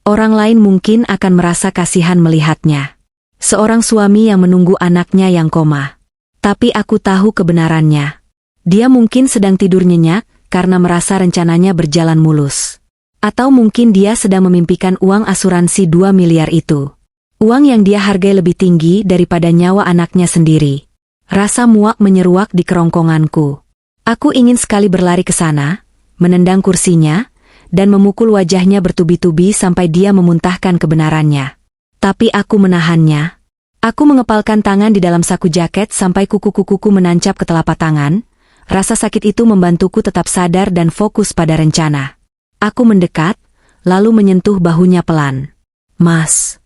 Orang lain mungkin akan merasa kasihan melihatnya. Seorang suami yang menunggu anaknya yang koma. Tapi aku tahu kebenarannya. Dia mungkin sedang tidur nyenyak karena merasa rencananya berjalan mulus. Atau mungkin dia sedang memimpikan uang asuransi 2 miliar itu. Uang yang dia hargai lebih tinggi daripada nyawa anaknya sendiri. Rasa muak menyeruak di kerongkonganku. Aku ingin sekali berlari ke sana, menendang kursinya, dan memukul wajahnya bertubi-tubi sampai dia memuntahkan kebenarannya. Tapi aku menahannya. Aku mengepalkan tangan di dalam saku jaket sampai kuku-kukuku menancap ke telapak tangan. Rasa sakit itu membantuku tetap sadar dan fokus pada rencana. Aku mendekat, lalu menyentuh bahunya pelan. Mas.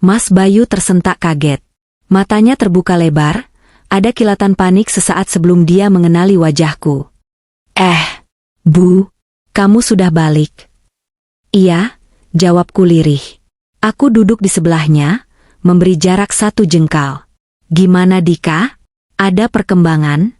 Mas Bayu tersentak kaget. Matanya terbuka lebar, ada kilatan panik sesaat sebelum dia mengenali wajahku. Bu, kamu sudah balik. Iya, jawabku lirih. Aku duduk di sebelahnya, memberi jarak 1 jengkal. Gimana Dika? Ada perkembangan?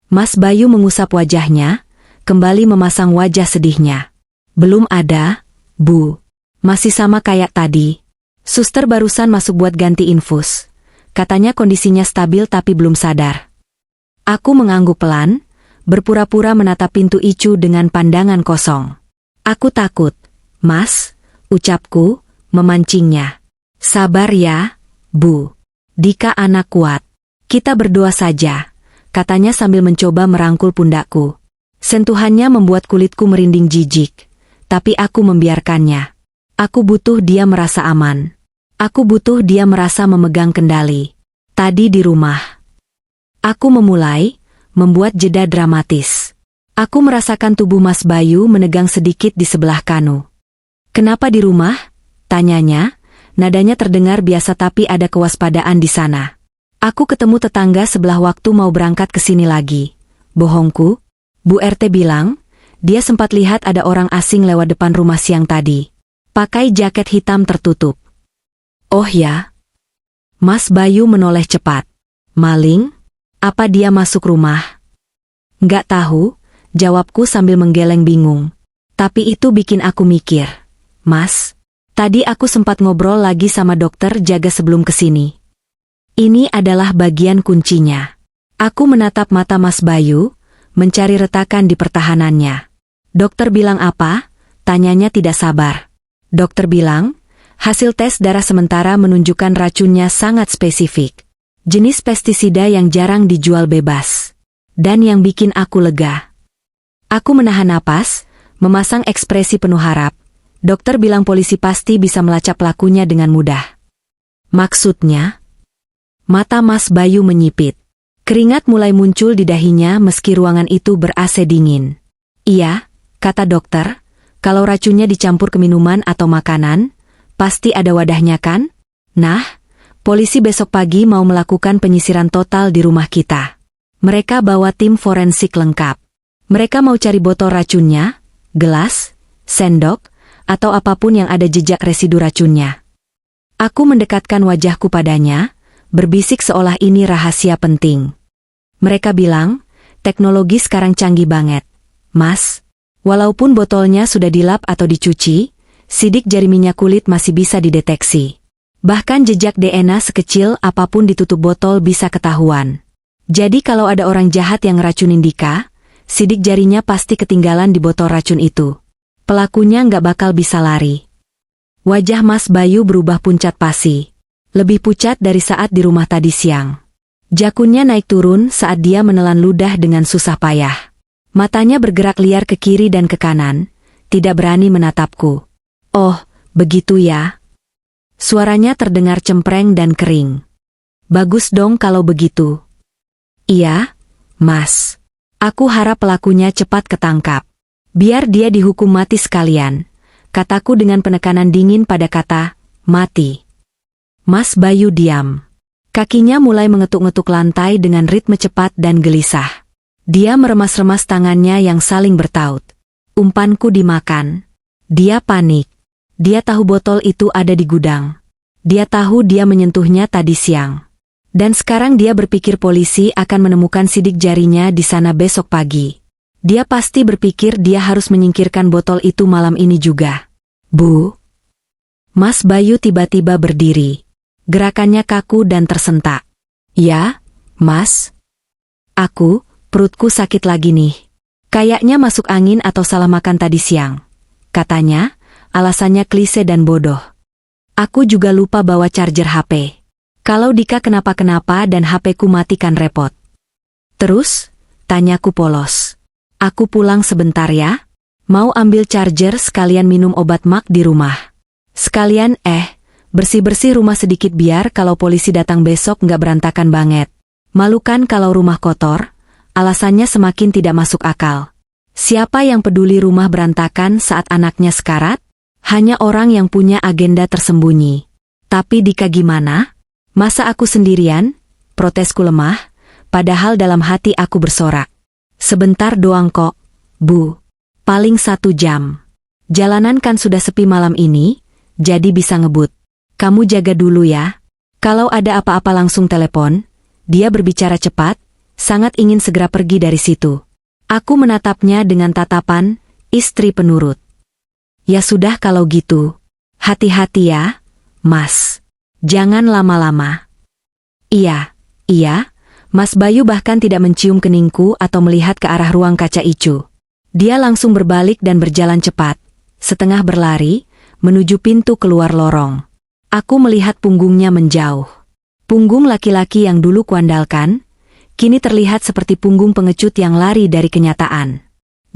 Mas Bayu mengusap wajahnya, kembali memasang wajah sedihnya. Belum ada, Bu. Masih sama kayak tadi. Suster barusan masuk buat ganti infus. Katanya kondisinya stabil tapi belum sadar. Aku mengangguk pelan, berpura-pura menatap pintu Icu dengan pandangan kosong. Aku takut, Mas, ucapku, memancingnya. Sabar ya, Bu. Dika anak kuat. Kita berdoa saja, katanya sambil mencoba merangkul pundakku. Sentuhannya membuat kulitku merinding jijik, tapi aku membiarkannya. Aku butuh dia merasa aman. Aku butuh dia merasa memegang kendali. Tadi di rumah. Aku memulai, membuat jeda dramatis. Aku merasakan tubuh Mas Bayu menegang sedikit di sebelah Kanu. "Kenapa di rumah?" tanyanya. Nadanya terdengar biasa tapi ada kewaspadaan di sana. "Aku ketemu tetangga sebelah waktu mau berangkat ke sini lagi." "Bohongku?" Bu RT bilang, dia sempat lihat ada orang asing lewat depan rumah siang tadi. Pakai jaket hitam tertutup. "Oh ya?" Mas Bayu menoleh cepat. "Maling? Apa dia masuk rumah?" "Nggak tahu," jawabku sambil menggeleng bingung. Tapi itu bikin aku mikir. "Mas, tadi aku sempat ngobrol lagi sama dokter jaga sebelum kesini. Ini adalah bagian kuncinya." Aku menatap mata Mas Bayu, mencari retakan di pertahanannya. "Dokter bilang apa?" tanyanya tidak sabar. "Dokter bilang, hasil tes darah sementara menunjukkan racunnya sangat spesifik. Jenis pestisida yang jarang dijual bebas. Dan yang bikin aku lega." Aku menahan napas, memasang ekspresi penuh harap. Dokter bilang polisi pasti bisa melacak pelakunya dengan mudah. "Maksudnya?" Mata Mas Bayu menyipit. Keringat mulai muncul di dahinya meski ruangan itu ber-AC dingin. "Iya," kata dokter, "kalau racunnya dicampur ke minuman atau makanan, pasti ada wadahnya kan? Nah, polisi besok pagi mau melakukan penyisiran total di rumah kita. Mereka bawa tim forensik lengkap. Mereka mau cari botol racunnya, gelas, sendok, atau apapun yang ada jejak residu racunnya." Aku mendekatkan wajahku padanya, berbisik seolah ini rahasia penting. "Mereka bilang, teknologi sekarang canggih banget. Mas, walaupun botolnya sudah dilap atau dicuci, sidik jari minyak kulit masih bisa dideteksi. Bahkan jejak DNA sekecil apapun di tutup botol bisa ketahuan. Jadi kalau ada orang jahat yang ngeracunin Dika, sidik jarinya pasti ketinggalan di botol racun itu. Pelakunya nggak bakal bisa lari." Wajah Mas Bayu berubah pucat pasi. Lebih pucat dari saat di rumah tadi siang. Jakunnya naik turun saat dia menelan ludah dengan susah payah. Matanya bergerak liar ke kiri dan ke kanan, tidak berani menatapku. "Oh, begitu ya?" Suaranya terdengar cempreng dan kering. "Bagus dong kalau begitu." "Iya, Mas. Aku harap pelakunya cepat ketangkap. Biar dia dihukum mati sekalian," kataku dengan penekanan dingin pada kata, "mati." Mas Bayu diam. Kakinya mulai mengetuk-ngetuk lantai dengan ritme cepat dan gelisah. Dia meremas-remas tangannya yang saling bertaut. Umpanku dimakan. Dia panik. Dia tahu botol itu ada di gudang. Dia tahu dia menyentuhnya tadi siang. Dan sekarang dia berpikir polisi akan menemukan sidik jarinya di sana besok pagi. Dia pasti berpikir dia harus menyingkirkan botol itu malam ini juga. "Bu." Mas Bayu tiba-tiba berdiri. Gerakannya kaku dan tersentak. "Ya, Mas." Perutku sakit lagi nih. Kayaknya masuk angin atau salah makan tadi siang," katanya, alasannya klise dan bodoh. "Aku juga lupa bawa charger HP. Kalau Dika kenapa-kenapa dan HP-ku mati kan repot." "Terus?" tanyaku polos. "Aku pulang sebentar ya. Mau ambil charger sekalian minum obat mak di rumah. Sekalian bersih-bersih rumah sedikit biar kalau polisi datang besok nggak berantakan banget. Malu kan kalau rumah kotor?" Alasannya semakin tidak masuk akal. Siapa yang peduli rumah berantakan saat anaknya sekarat? Hanya orang yang punya agenda tersembunyi. Tapi Dika gimana? Masa aku sendirian? Protesku lemah, padahal dalam hati aku bersorak. "Sebentar doang kok, Bu. Paling 1 jam. Jalanan kan sudah sepi malam ini, jadi bisa ngebut. Kamu jaga dulu ya. Kalau ada apa-apa langsung telepon." Dia berbicara cepat, sangat ingin segera pergi dari situ. Aku menatapnya dengan tatapan, istri penurut. "Ya sudah kalau gitu. Hati-hati ya, Mas. Jangan lama-lama." Iya." Mas Bayu bahkan tidak mencium keningku atau melihat ke arah ruang kaca icu. Dia langsung berbalik dan berjalan cepat, setengah berlari, menuju pintu keluar lorong. Aku melihat punggungnya menjauh. Punggung laki-laki yang dulu kuandalkan, kini terlihat seperti punggung pengecut yang lari dari kenyataan.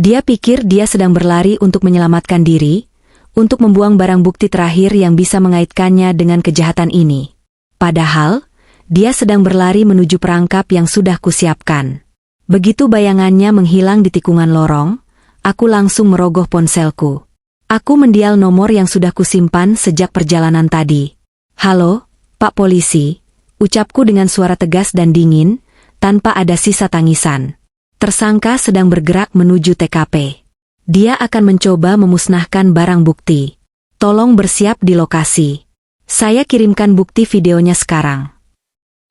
Dia pikir dia sedang berlari untuk menyelamatkan diri, untuk membuang barang bukti terakhir yang bisa mengaitkannya dengan kejahatan ini. Padahal, dia sedang berlari menuju perangkap yang sudah kusiapkan. Begitu bayangannya menghilang di tikungan lorong, aku langsung merogoh ponselku. Aku mendial nomor yang sudah kusimpan sejak perjalanan tadi. "Halo, Pak Polisi," ucapku dengan suara tegas dan dingin, tanpa ada sisa tangisan. Tersangka sedang bergerak menuju TKP. Dia akan mencoba memusnahkan barang bukti. Tolong bersiap di lokasi. Saya kirimkan bukti videonya sekarang.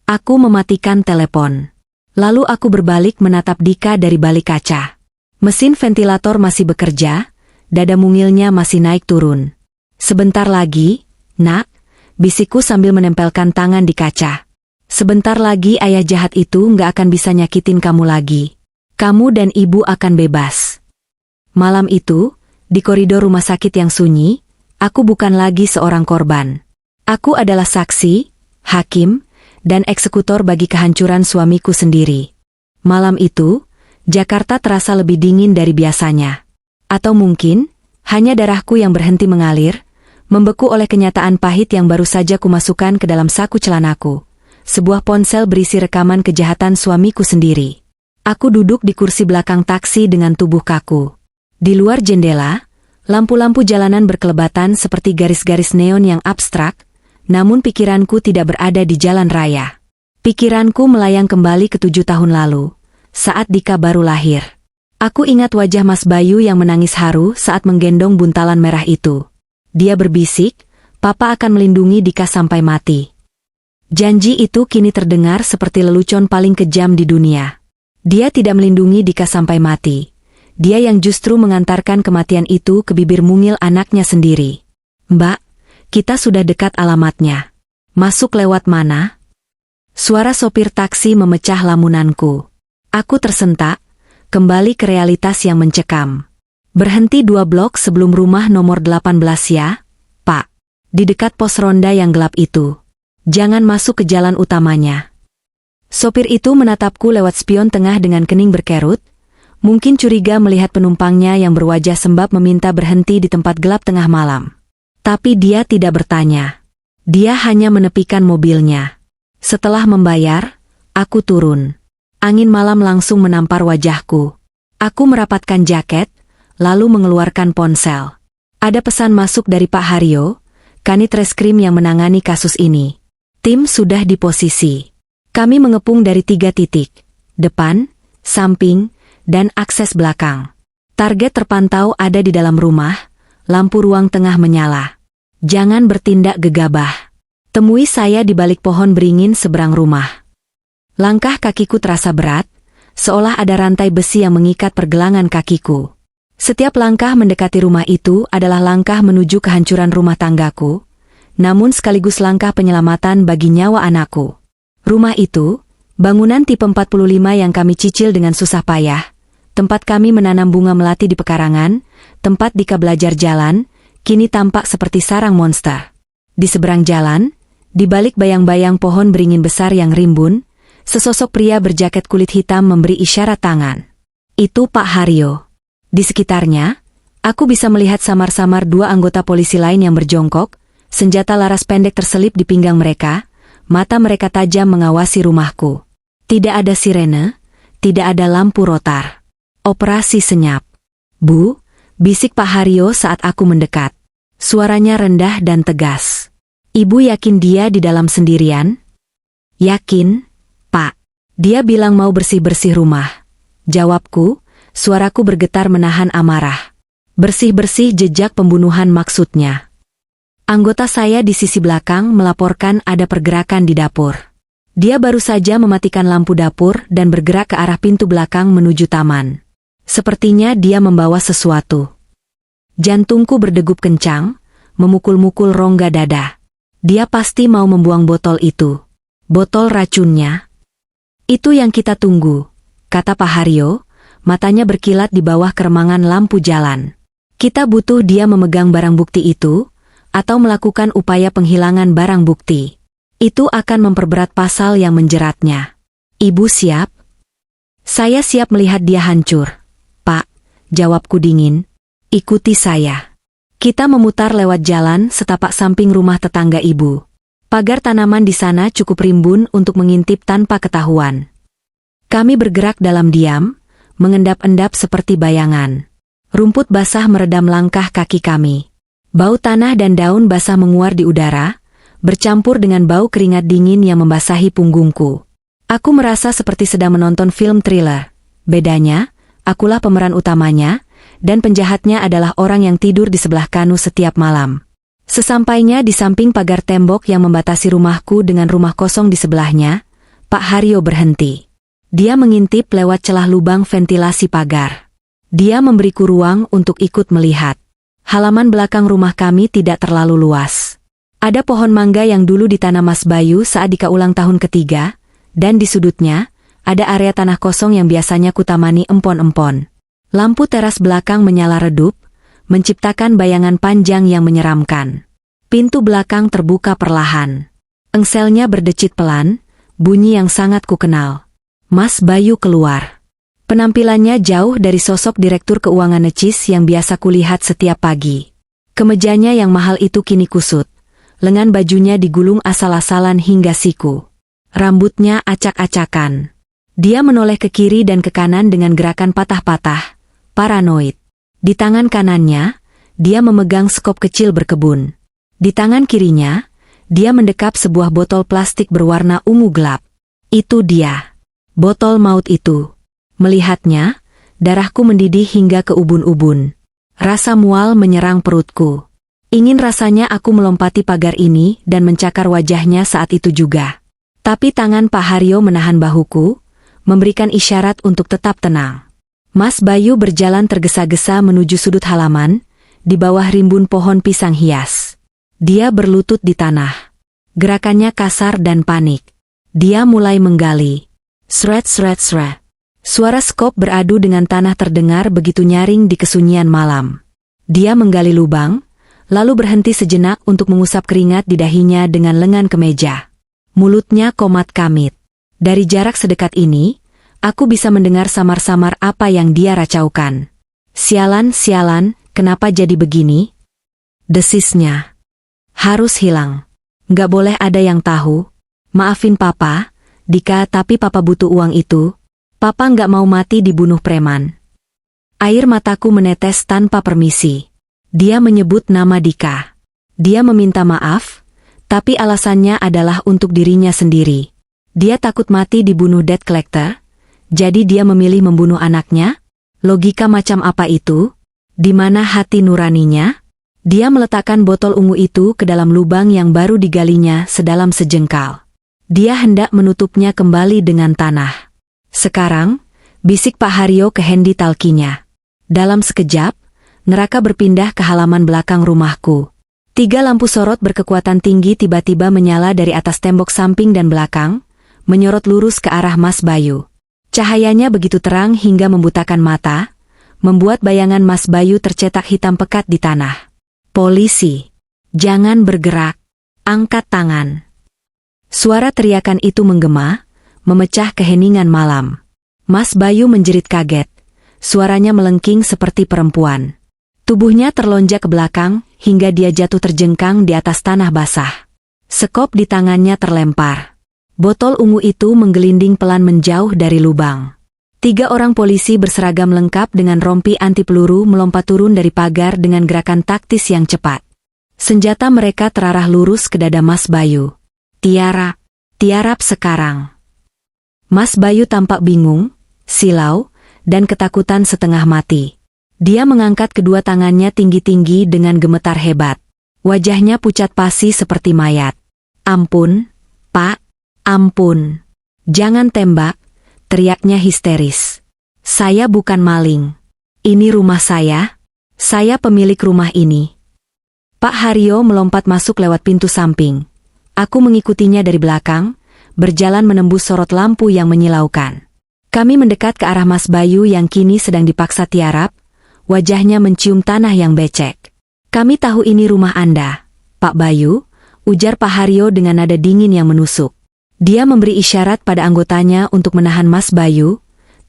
Aku mematikan telepon. Lalu aku berbalik menatap Dika dari balik kaca. Mesin ventilator masih bekerja, dada mungilnya masih naik turun. "Sebentar lagi, Nak," bisikku sambil menempelkan tangan di kaca. "Sebentar lagi ayah jahat itu nggak akan bisa nyakitin kamu lagi. Kamu dan ibu akan bebas." Malam itu, di koridor rumah sakit yang sunyi, aku bukan lagi seorang korban. Aku adalah saksi, hakim, dan eksekutor bagi kehancuran suamiku sendiri. Malam itu, Jakarta terasa lebih dingin dari biasanya. Atau mungkin, hanya darahku yang berhenti mengalir, membeku oleh kenyataan pahit yang baru saja kumasukkan ke dalam saku celanaku. Sebuah ponsel berisi rekaman kejahatan suamiku sendiri. Aku duduk di kursi belakang taksi dengan tubuh kaku. Di luar jendela, lampu-lampu jalanan berkelebatan seperti garis-garis neon yang abstrak, namun pikiranku tidak berada di jalan raya. Pikiranku melayang kembali ke 7 tahun lalu, saat Dika baru lahir. Aku ingat wajah Mas Bayu yang menangis haru saat menggendong buntalan merah itu. Dia berbisik, "Papa akan melindungi Dika sampai mati." Janji itu kini terdengar seperti lelucon paling kejam di dunia. Dia tidak melindungi Dika sampai mati. Dia yang justru mengantarkan kematian itu ke bibir mungil anaknya sendiri. "Mbak, kita sudah dekat alamatnya. Masuk lewat mana?" Suara sopir taksi memecah lamunanku. Aku tersentak, kembali ke realitas yang mencekam. "Berhenti 2 blok sebelum rumah nomor 18 ya, Pak. Di dekat pos ronda yang gelap itu. Jangan masuk ke jalan utamanya." Sopir itu menatapku lewat spion tengah dengan kening berkerut, mungkin curiga melihat penumpangnya yang berwajah sembab meminta berhenti di tempat gelap tengah malam. Tapi dia tidak bertanya. Dia hanya menepikan mobilnya. Setelah membayar, aku turun. Angin malam langsung menampar wajahku. Aku merapatkan jaket, lalu mengeluarkan ponsel. Ada pesan masuk dari Pak Haryo, Kanit Reskrim yang menangani kasus ini. Tim sudah di posisi. Kami mengepung dari 3 titik. Depan, samping, dan akses belakang. Target terpantau ada di dalam rumah, lampu ruang tengah menyala. Jangan bertindak gegabah. Temui saya di balik pohon beringin seberang rumah. Langkah kakiku terasa berat, seolah ada rantai besi yang mengikat pergelangan kakiku. Setiap langkah mendekati rumah itu adalah langkah menuju kehancuran rumah tanggaku, namun sekaligus langkah penyelamatan bagi nyawa anakku. Rumah itu, bangunan tipe 45 yang kami cicil dengan susah payah, tempat kami menanam bunga melati di pekarangan, tempat Dika belajar jalan, kini tampak seperti sarang monster. Di seberang jalan, di balik bayang-bayang pohon beringin besar yang rimbun, sesosok pria berjaket kulit hitam memberi isyarat tangan. Itu Pak Haryo. Di sekitarnya, aku bisa melihat samar-samar 2 anggota polisi lain yang berjongkok, senjata laras pendek terselip di pinggang mereka, mata mereka tajam mengawasi rumahku. Tidak ada sirene, tidak ada lampu rotar. Operasi senyap. "Bu," bisik Pak Haryo saat aku mendekat. Suaranya rendah dan tegas. "Ibu yakin dia di dalam sendirian?" "Yakin, Pak. Dia bilang mau bersih-bersih rumah." Jawabku, suaraku bergetar menahan amarah. "Bersih-bersih jejak pembunuhan maksudnya." Anggota saya di sisi belakang melaporkan ada pergerakan di dapur. Dia baru saja mematikan lampu dapur dan bergerak ke arah pintu belakang menuju taman. Sepertinya dia membawa sesuatu. Jantungku berdegup kencang, memukul-mukul rongga dada. Dia pasti mau membuang botol itu. Botol racunnya. "Itu yang kita tunggu," kata Pak Haryo, matanya berkilat di bawah keremangan lampu jalan. "Kita butuh dia memegang barang bukti itu, atau melakukan upaya penghilangan barang bukti. Itu akan memperberat pasal yang menjeratnya. Ibu siap?" "Saya siap melihat dia hancur, Pak," jawabku dingin. Ikuti saya. Kita memutar lewat jalan setapak samping rumah tetangga ibu. Pagar tanaman di sana cukup rimbun untuk mengintip tanpa ketahuan. Kami bergerak dalam diam, mengendap-endap seperti bayangan. Rumput basah meredam langkah kaki kami. Bau tanah dan daun basah menguar di udara, bercampur dengan bau keringat dingin yang membasahi punggungku. Aku merasa seperti sedang menonton film thriller. Bedanya, akulah pemeran utamanya, dan penjahatnya adalah orang yang tidur di sebelah Kanu setiap malam. Sesampainya di samping pagar tembok yang membatasi rumahku dengan rumah kosong di sebelahnya, Pak Haryo berhenti. Dia mengintip lewat celah lubang ventilasi pagar. Dia memberiku ruang untuk ikut melihat. Halaman belakang rumah kami tidak terlalu luas. Ada pohon mangga yang dulu ditanam Mas Bayu saat Dika ulang tahun ketiga, dan di sudutnya, ada area tanah kosong yang biasanya kutamani empon-empon. Lampu teras belakang menyala redup, menciptakan bayangan panjang yang menyeramkan. Pintu belakang terbuka perlahan. Engselnya berdecit pelan, bunyi yang sangat kukenal. Mas Bayu keluar. Penampilannya jauh dari sosok direktur keuangan necis yang biasa kulihat setiap pagi. Kemejanya yang mahal itu kini kusut. Lengan bajunya digulung asal-asalan hingga siku. Rambutnya acak-acakan. Dia menoleh ke kiri dan ke kanan dengan gerakan patah-patah, paranoid. Di tangan kanannya, dia memegang skop kecil berkebun. Di tangan kirinya, dia mendekap sebuah botol plastik berwarna ungu gelap. Itu dia. Botol maut itu. Melihatnya, darahku mendidih hingga ke ubun-ubun. Rasa mual menyerang perutku. Ingin rasanya aku melompati pagar ini dan mencakar wajahnya saat itu juga. Tapi tangan Pak Haryo menahan bahuku, memberikan isyarat untuk tetap tenang. Mas Bayu berjalan tergesa-gesa menuju sudut halaman, di bawah rimbun pohon pisang hias. Dia berlutut di tanah. Gerakannya kasar dan panik. Dia mulai menggali. Sret-sret-sret. Suara skop beradu dengan tanah terdengar begitu nyaring di kesunyian malam. Dia menggali lubang, lalu berhenti sejenak untuk mengusap keringat di dahinya dengan lengan kemeja. Mulutnya komat kamit. Dari jarak sedekat ini, aku bisa mendengar samar-samar apa yang dia racaukan. Sialan, kenapa jadi begini? Desisnya. Harus hilang. Nggak boleh ada yang tahu. Maafin Papa, Dika, tapi Papa butuh uang itu. Papa nggak mau mati dibunuh preman. Air mataku menetes tanpa permisi. Dia menyebut nama Dika. Dia meminta maaf, tapi alasannya adalah untuk dirinya sendiri. Dia takut mati dibunuh debt collector. Jadi dia memilih membunuh anaknya? Logika macam apa itu? Di mana hati nuraninya? Dia meletakkan botol ungu itu ke dalam lubang yang baru digalinya sedalam sejengkal. Dia hendak menutupnya kembali dengan tanah. Sekarang, bisik Pak Haryo ke Hendi talkinya. Dalam sekejap, neraka berpindah ke halaman belakang rumahku. 3 lampu sorot berkekuatan tinggi tiba-tiba menyala dari atas tembok samping dan belakang, menyorot lurus ke arah Mas Bayu. Cahayanya begitu terang hingga membutakan mata, membuat bayangan Mas Bayu tercetak hitam pekat di tanah. Polisi! Jangan bergerak! Angkat tangan! Suara teriakan itu menggema, memecah keheningan malam. Mas Bayu menjerit kaget. Suaranya melengking seperti perempuan. Tubuhnya terlonjak ke belakang, hingga dia jatuh terjengkang di atas tanah basah. Sekop di tangannya terlempar. Botol ungu itu menggelinding pelan menjauh dari lubang. 3 orang polisi berseragam lengkap dengan rompi anti peluru melompat turun dari pagar dengan gerakan taktis yang cepat. Senjata mereka terarah lurus ke dada Mas Bayu. Tiarap sekarang. Mas Bayu tampak bingung, silau, dan ketakutan setengah mati. Dia mengangkat kedua tangannya tinggi-tinggi dengan gemetar hebat. Wajahnya pucat pasi seperti mayat. Ampun, Pak. Ampun. Jangan tembak, teriaknya histeris. Saya bukan maling. Ini rumah saya. Saya pemilik rumah ini. Pak Haryo melompat masuk lewat pintu samping. Aku mengikutinya dari belakang, berjalan menembus sorot lampu yang menyilaukan. Kami mendekat ke arah Mas Bayu yang kini sedang dipaksa tiarap, wajahnya mencium tanah yang becek. Kami tahu ini rumah Anda, Pak Bayu, ujar Pak Haryo dengan nada dingin yang menusuk. Dia memberi isyarat pada anggotanya untuk menahan Mas Bayu,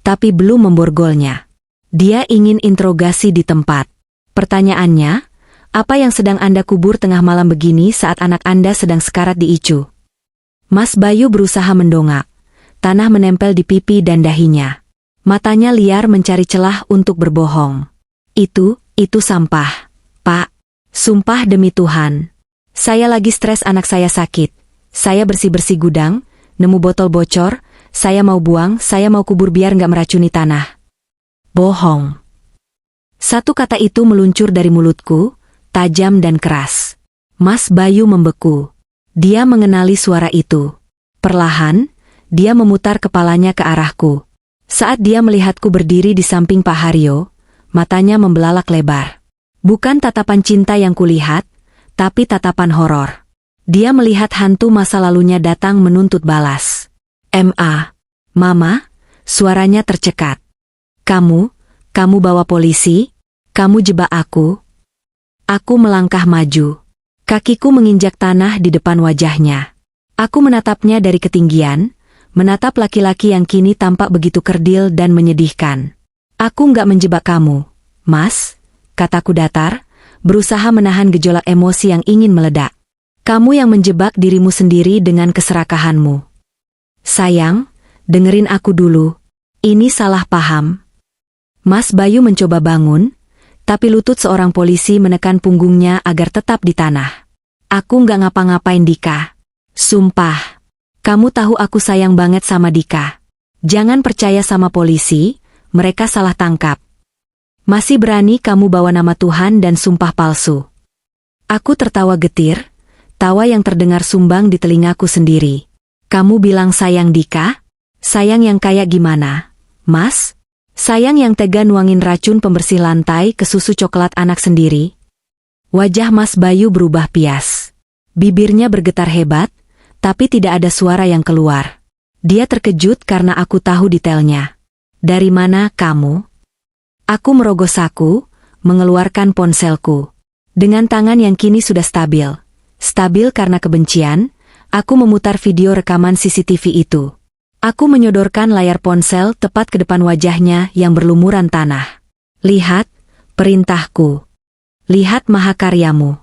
tapi belum memborgolnya. Dia ingin interogasi di tempat. Pertanyaannya, apa yang sedang Anda kubur tengah malam begini saat anak Anda sedang sekarat di ICU? Mas Bayu berusaha mendongak. Tanah menempel di pipi dan dahinya. Matanya liar mencari celah untuk berbohong. Itu sampah, Pak. Sumpah demi Tuhan. Saya lagi stres, anak saya sakit. Saya bersih-bersih gudang, nemu botol bocor, saya mau buang, saya mau kubur biar nggak meracuni tanah. Bohong. Satu kata itu meluncur dari mulutku, tajam dan keras. Mas Bayu membeku. Dia mengenali suara itu. Perlahan, dia memutar kepalanya ke arahku. Saat dia melihatku berdiri di samping Pak Haryo, matanya membelalak lebar. Bukan tatapan cinta yang kulihat, tapi tatapan horor. Dia melihat hantu masa lalunya datang menuntut balas. Mama, suaranya tercekat. Kamu bawa polisi? Kamu jebak aku? Aku melangkah maju. Kakiku menginjak tanah di depan wajahnya. Aku menatapnya dari ketinggian, menatap laki-laki yang kini tampak begitu kerdil dan menyedihkan. Aku nggak menjebak kamu, Mas, kataku datar, berusaha menahan gejolak emosi yang ingin meledak. Kamu yang menjebak dirimu sendiri dengan keserakahanmu. Sayang, dengerin aku dulu. Ini salah paham. Mas Bayu mencoba bangun, tapi lutut seorang polisi menekan punggungnya agar tetap di tanah. Aku nggak ngapa-ngapain Dika. Sumpah. Kamu tahu aku sayang banget sama Dika. Jangan percaya sama polisi, mereka salah tangkap. Masih berani kamu bawa nama Tuhan dan sumpah palsu. Aku tertawa getir, tawa yang terdengar sumbang di telingaku sendiri. Kamu bilang sayang Dika? Sayang yang kayak gimana, Mas? Sayang yang tega nuangin racun pembersih lantai ke susu coklat anak sendiri? Wajah Mas Bayu berubah pias. Bibirnya bergetar hebat, tapi tidak ada suara yang keluar. Dia terkejut karena aku tahu detailnya. Dari mana kamu? Aku merogoh saku, mengeluarkan ponselku. Dengan tangan yang kini sudah stabil. Stabil karena kebencian, aku memutar video rekaman CCTV itu. Aku menyodorkan layar ponsel tepat ke depan wajahnya yang berlumuran tanah. Lihat, perintahku. Lihat mahakaryamu.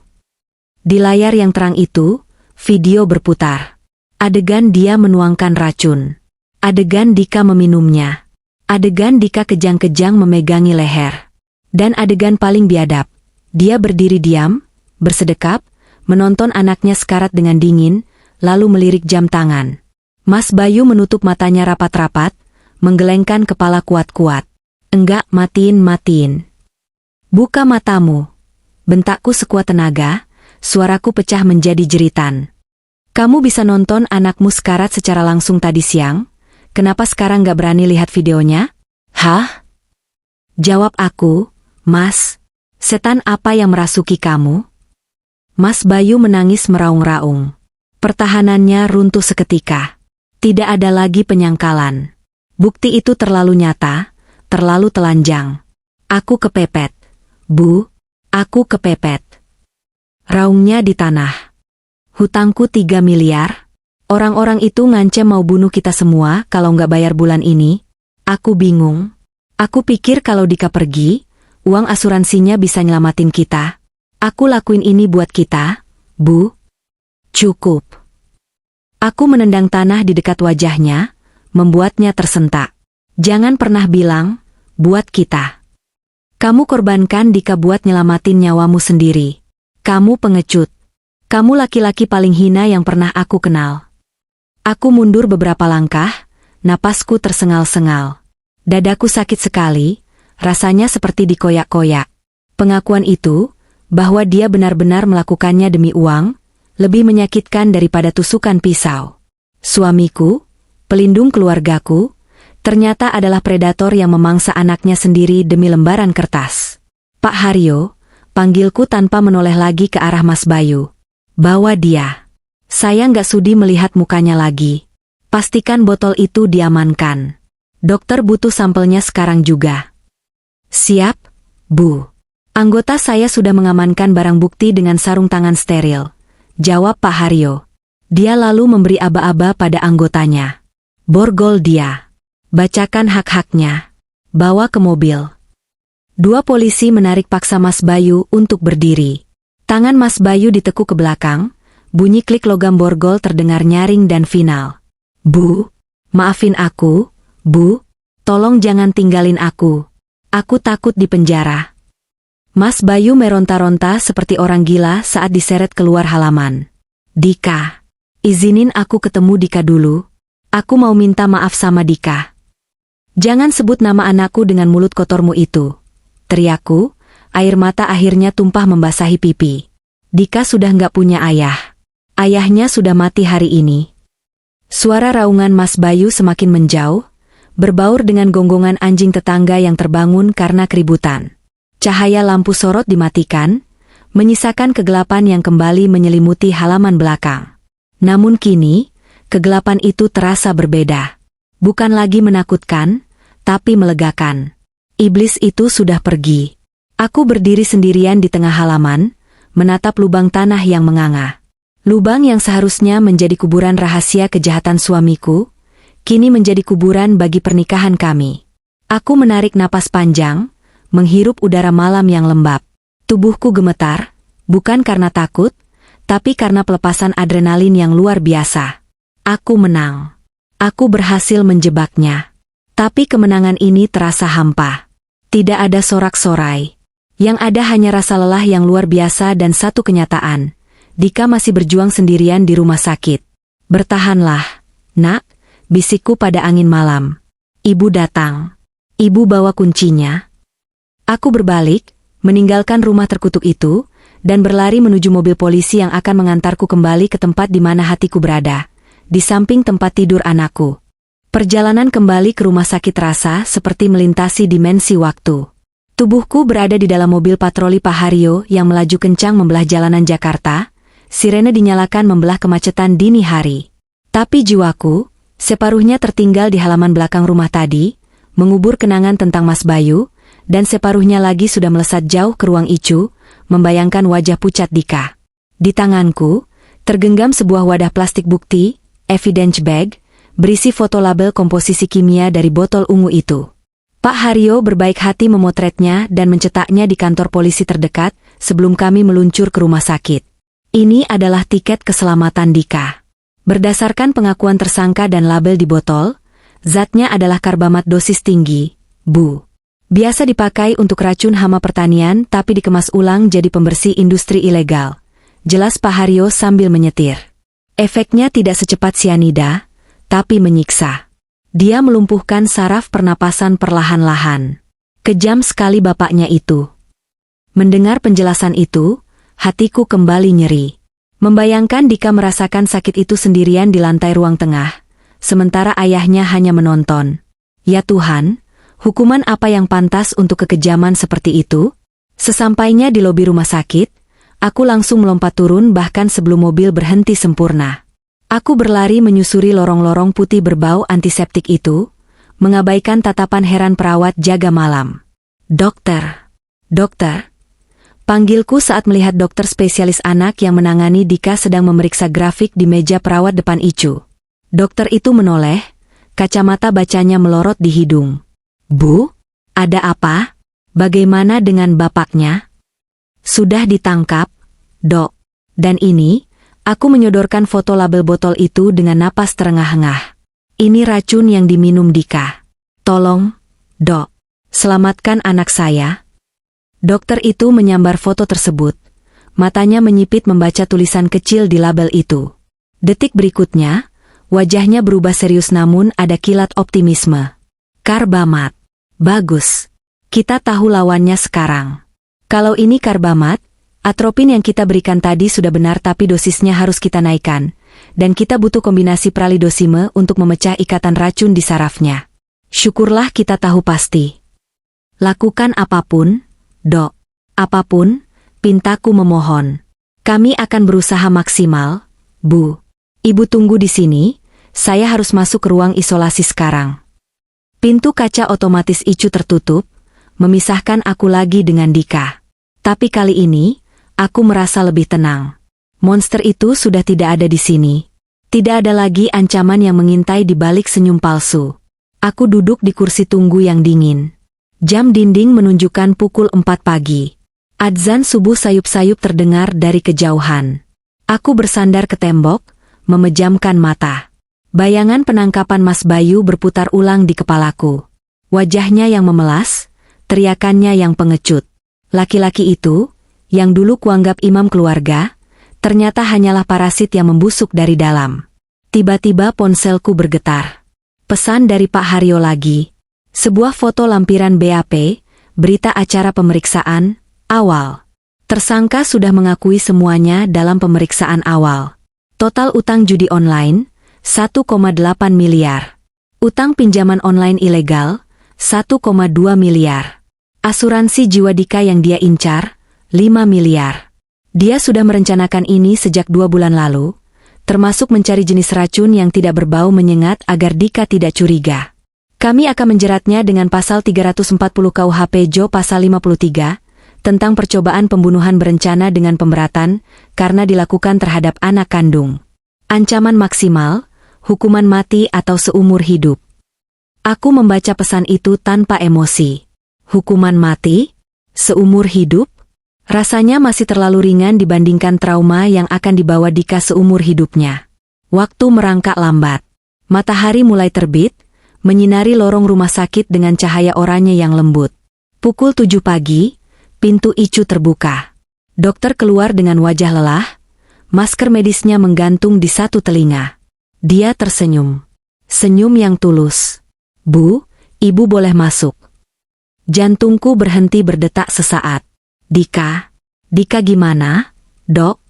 Di layar yang terang itu, video berputar. Adegan dia menuangkan racun. Adegan Dika meminumnya. Adegan Dika kejang-kejang memegangi leher. Dan adegan paling biadab. Dia berdiri diam, bersedekap, menonton anaknya sekarat dengan dingin, lalu melirik jam tangan. Mas Bayu menutup matanya rapat-rapat, menggelengkan kepala kuat-kuat. Enggak, matiin. Buka matamu. Bentakku sekuat tenaga, suaraku pecah menjadi jeritan. Kamu bisa nonton anakmu sekarat secara langsung tadi siang? Kenapa sekarang gak berani lihat videonya? Hah? Jawab aku, Mas. Setan apa yang merasuki kamu? Mas Bayu menangis meraung-raung. Pertahanannya runtuh seketika. Tidak ada lagi penyangkalan. Bukti itu terlalu nyata, terlalu telanjang. Aku kepepet. Bu, aku kepepet. Raungnya di tanah. Hutangku 3 miliar. Orang-orang itu ngancem mau bunuh kita semua kalau nggak bayar bulan ini. Aku bingung. Aku pikir kalau Dika pergi, uang asuransinya bisa nyelamatin kita. Aku lakuin ini buat kita, Bu. Cukup. Aku menendang tanah di dekat wajahnya, membuatnya tersentak. Jangan pernah bilang, buat kita. Kamu korbankan Dika buat nyelamatin nyawamu sendiri. Kamu pengecut. Kamu laki-laki paling hina yang pernah aku kenal. Aku mundur beberapa langkah, napasku tersengal-sengal. Dadaku sakit sekali, rasanya seperti dikoyak-koyak. Pengakuan itu, bahwa dia benar-benar melakukannya demi uang, lebih menyakitkan daripada tusukan pisau. Suamiku, pelindung keluargaku, ternyata adalah predator yang memangsa anaknya sendiri demi lembaran kertas. Pak Haryo, panggilku tanpa menoleh lagi ke arah Mas Bayu. Bawa dia. Saya nggak sudi melihat mukanya lagi. Pastikan botol itu diamankan. Dokter butuh sampelnya sekarang juga. Siap, Bu. Anggota saya sudah mengamankan barang bukti dengan sarung tangan steril. Jawab Pak Haryo. Dia lalu memberi aba-aba pada anggotanya. Borgol dia. Bacakan hak-haknya. Bawa ke mobil. Dua polisi menarik paksa Mas Bayu untuk berdiri. Tangan Mas Bayu ditekuk ke belakang, bunyi klik logam borgol terdengar nyaring dan final. Bu, maafin aku, Bu, tolong jangan tinggalin aku. Aku takut di penjara. Mas Bayu meronta-ronta seperti orang gila saat diseret keluar halaman. Dika, izinin aku ketemu Dika dulu. Aku mau minta maaf sama Dika. Jangan sebut nama anakku dengan mulut kotormu itu. Teriakku, air mata akhirnya tumpah membasahi pipi. Dika sudah nggak punya ayah. Ayahnya sudah mati hari ini. Suara raungan Mas Bayu semakin menjauh, berbaur dengan gonggongan anjing tetangga yang terbangun karena keributan. Cahaya lampu sorot dimatikan, menyisakan kegelapan yang kembali menyelimuti halaman belakang. Namun kini, kegelapan itu terasa berbeda. Bukan lagi menakutkan, tapi melegakan. Iblis itu sudah pergi. Aku berdiri sendirian di tengah halaman, menatap lubang tanah yang menganga. Lubang yang seharusnya menjadi kuburan rahasia kejahatan suamiku, kini menjadi kuburan bagi pernikahan kami. Aku menarik napas panjang, menghirup udara malam yang lembab. Tubuhku gemetar, bukan karena takut, tapi karena pelepasan adrenalin yang luar biasa. Aku menang. Aku berhasil menjebaknya. Tapi kemenangan ini terasa hampa. Tidak ada sorak-sorai. Yang ada hanya rasa lelah yang luar biasa dan satu kenyataan. Dika masih berjuang sendirian di rumah sakit. Bertahanlah, nak, bisikku pada angin malam. Ibu datang. Ibu bawa kuncinya. Aku berbalik, meninggalkan rumah terkutuk itu, dan berlari menuju mobil polisi yang akan mengantarku kembali ke tempat di mana hatiku berada, di samping tempat tidur anakku. Perjalanan kembali ke rumah sakit terasa seperti melintasi dimensi waktu. Tubuhku berada di dalam mobil patroli Pak Haryo yang melaju kencang membelah jalanan Jakarta, sirene dinyalakan membelah kemacetan dini hari. Tapi jiwaku, separuhnya tertinggal di halaman belakang rumah tadi, mengubur kenangan tentang Mas Bayu, dan separuhnya lagi sudah melesat jauh ke ruang ICU, membayangkan wajah pucat Dika. Di tanganku, tergenggam sebuah wadah plastik bukti, evidence bag, berisi foto label komposisi kimia dari botol ungu itu. Pak Haryo berbaik hati memotretnya dan mencetaknya di kantor polisi terdekat sebelum kami meluncur ke rumah sakit. Ini adalah tiket keselamatan Dika. Berdasarkan pengakuan tersangka dan label di botol, zatnya adalah karbamat dosis tinggi, Bu. Biasa dipakai untuk racun hama pertanian tapi dikemas ulang jadi pembersih industri ilegal. Jelas Pak Haryo sambil menyetir. Efeknya tidak secepat sianida, tapi menyiksa. Dia melumpuhkan saraf pernapasan perlahan-lahan. Kejam sekali bapaknya itu. Mendengar penjelasan itu, hatiku kembali nyeri. Membayangkan Dika merasakan sakit itu sendirian di lantai ruang tengah, sementara ayahnya hanya menonton. Ya Tuhan, hukuman apa yang pantas untuk kekejaman seperti itu? Sesampainya di lobi rumah sakit, aku langsung melompat turun bahkan sebelum mobil berhenti sempurna. Aku berlari menyusuri lorong-lorong putih berbau antiseptik itu, mengabaikan tatapan heran perawat jaga malam. Dokter, dokter. Panggilku saat melihat dokter spesialis anak yang menangani Dika sedang memeriksa grafik di meja perawat depan ICU. Dokter itu menoleh, kacamata bacanya melorot di hidung. Bu, ada apa? Bagaimana dengan bapaknya? Sudah ditangkap, Dok. Dan ini, aku menyodorkan foto label botol itu dengan napas terengah-engah. Ini racun yang diminum Dika. Tolong, Dok, selamatkan anak saya. Dokter itu menyambar foto tersebut. Matanya menyipit membaca tulisan kecil di label itu. Detik berikutnya, wajahnya berubah serius namun ada kilat optimisme. Karbamat. Bagus. Kita tahu lawannya sekarang. Kalau ini karbamat, atropin yang kita berikan tadi sudah benar tapi dosisnya harus kita naikkan, dan kita butuh kombinasi pralidosime untuk memecah ikatan racun di sarafnya. Syukurlah kita tahu pasti. Lakukan apapun, Dok. Apapun, pintaku memohon. Kami akan berusaha maksimal, Bu. Ibu tunggu di sini, saya harus masuk ke ruang isolasi sekarang. Pintu kaca otomatis ICU tertutup, memisahkan aku lagi dengan Dika. Tapi kali ini, aku merasa lebih tenang. Monster itu sudah tidak ada di sini. Tidak ada lagi ancaman yang mengintai di balik senyum palsu. Aku duduk di kursi tunggu yang dingin. Jam dinding menunjukkan pukul 4 pagi. Adzan subuh sayup-sayup terdengar dari kejauhan. Aku bersandar ke tembok, memejamkan mata. Bayangan penangkapan Mas Bayu berputar ulang di kepalaku. Wajahnya yang memelas, teriakannya yang pengecut. Laki-laki itu, yang dulu kuanggap imam keluarga, ternyata hanyalah parasit yang membusuk dari dalam. Tiba-tiba ponselku bergetar. Pesan dari Pak Haryo lagi. Sebuah foto lampiran BAP, berita acara pemeriksaan awal. Tersangka sudah mengakui semuanya dalam pemeriksaan awal. Total utang judi online, 1,8 miliar. Utang pinjaman online ilegal, 1,2 miliar. Asuransi jiwa Dika yang dia incar, 5 miliar. Dia sudah merencanakan ini sejak 2 bulan lalu, termasuk mencari jenis racun yang tidak berbau menyengat agar Dika tidak curiga. Kami akan menjeratnya dengan pasal 340 KUHP Jo pasal 53, tentang percobaan pembunuhan berencana dengan pemberatan, karena dilakukan terhadap anak kandung. Ancaman maksimal, hukuman mati atau seumur hidup. Aku membaca pesan itu tanpa emosi. Hukuman mati? Seumur hidup? Rasanya masih terlalu ringan dibandingkan trauma yang akan dibawa Dika seumur hidupnya. Waktu merangkak lambat. Matahari mulai terbit, menyinari lorong rumah sakit dengan cahaya oranye yang lembut. Pukul 7 pagi, pintu ICU terbuka. Dokter keluar dengan wajah lelah, masker medisnya menggantung di satu telinga. Dia tersenyum. Senyum yang tulus. Bu, ibu boleh masuk. Jantungku berhenti berdetak sesaat. Dika gimana, dok?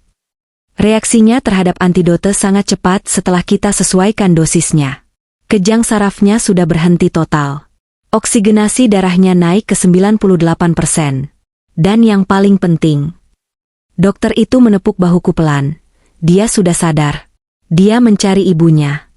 Reaksinya terhadap antidote sangat cepat setelah kita sesuaikan dosisnya. Kejang sarafnya sudah berhenti total. Oksigenasi darahnya naik ke 98%. Dan yang paling penting, dokter itu menepuk bahuku pelan. Dia sudah sadar. Dia mencari ibunya.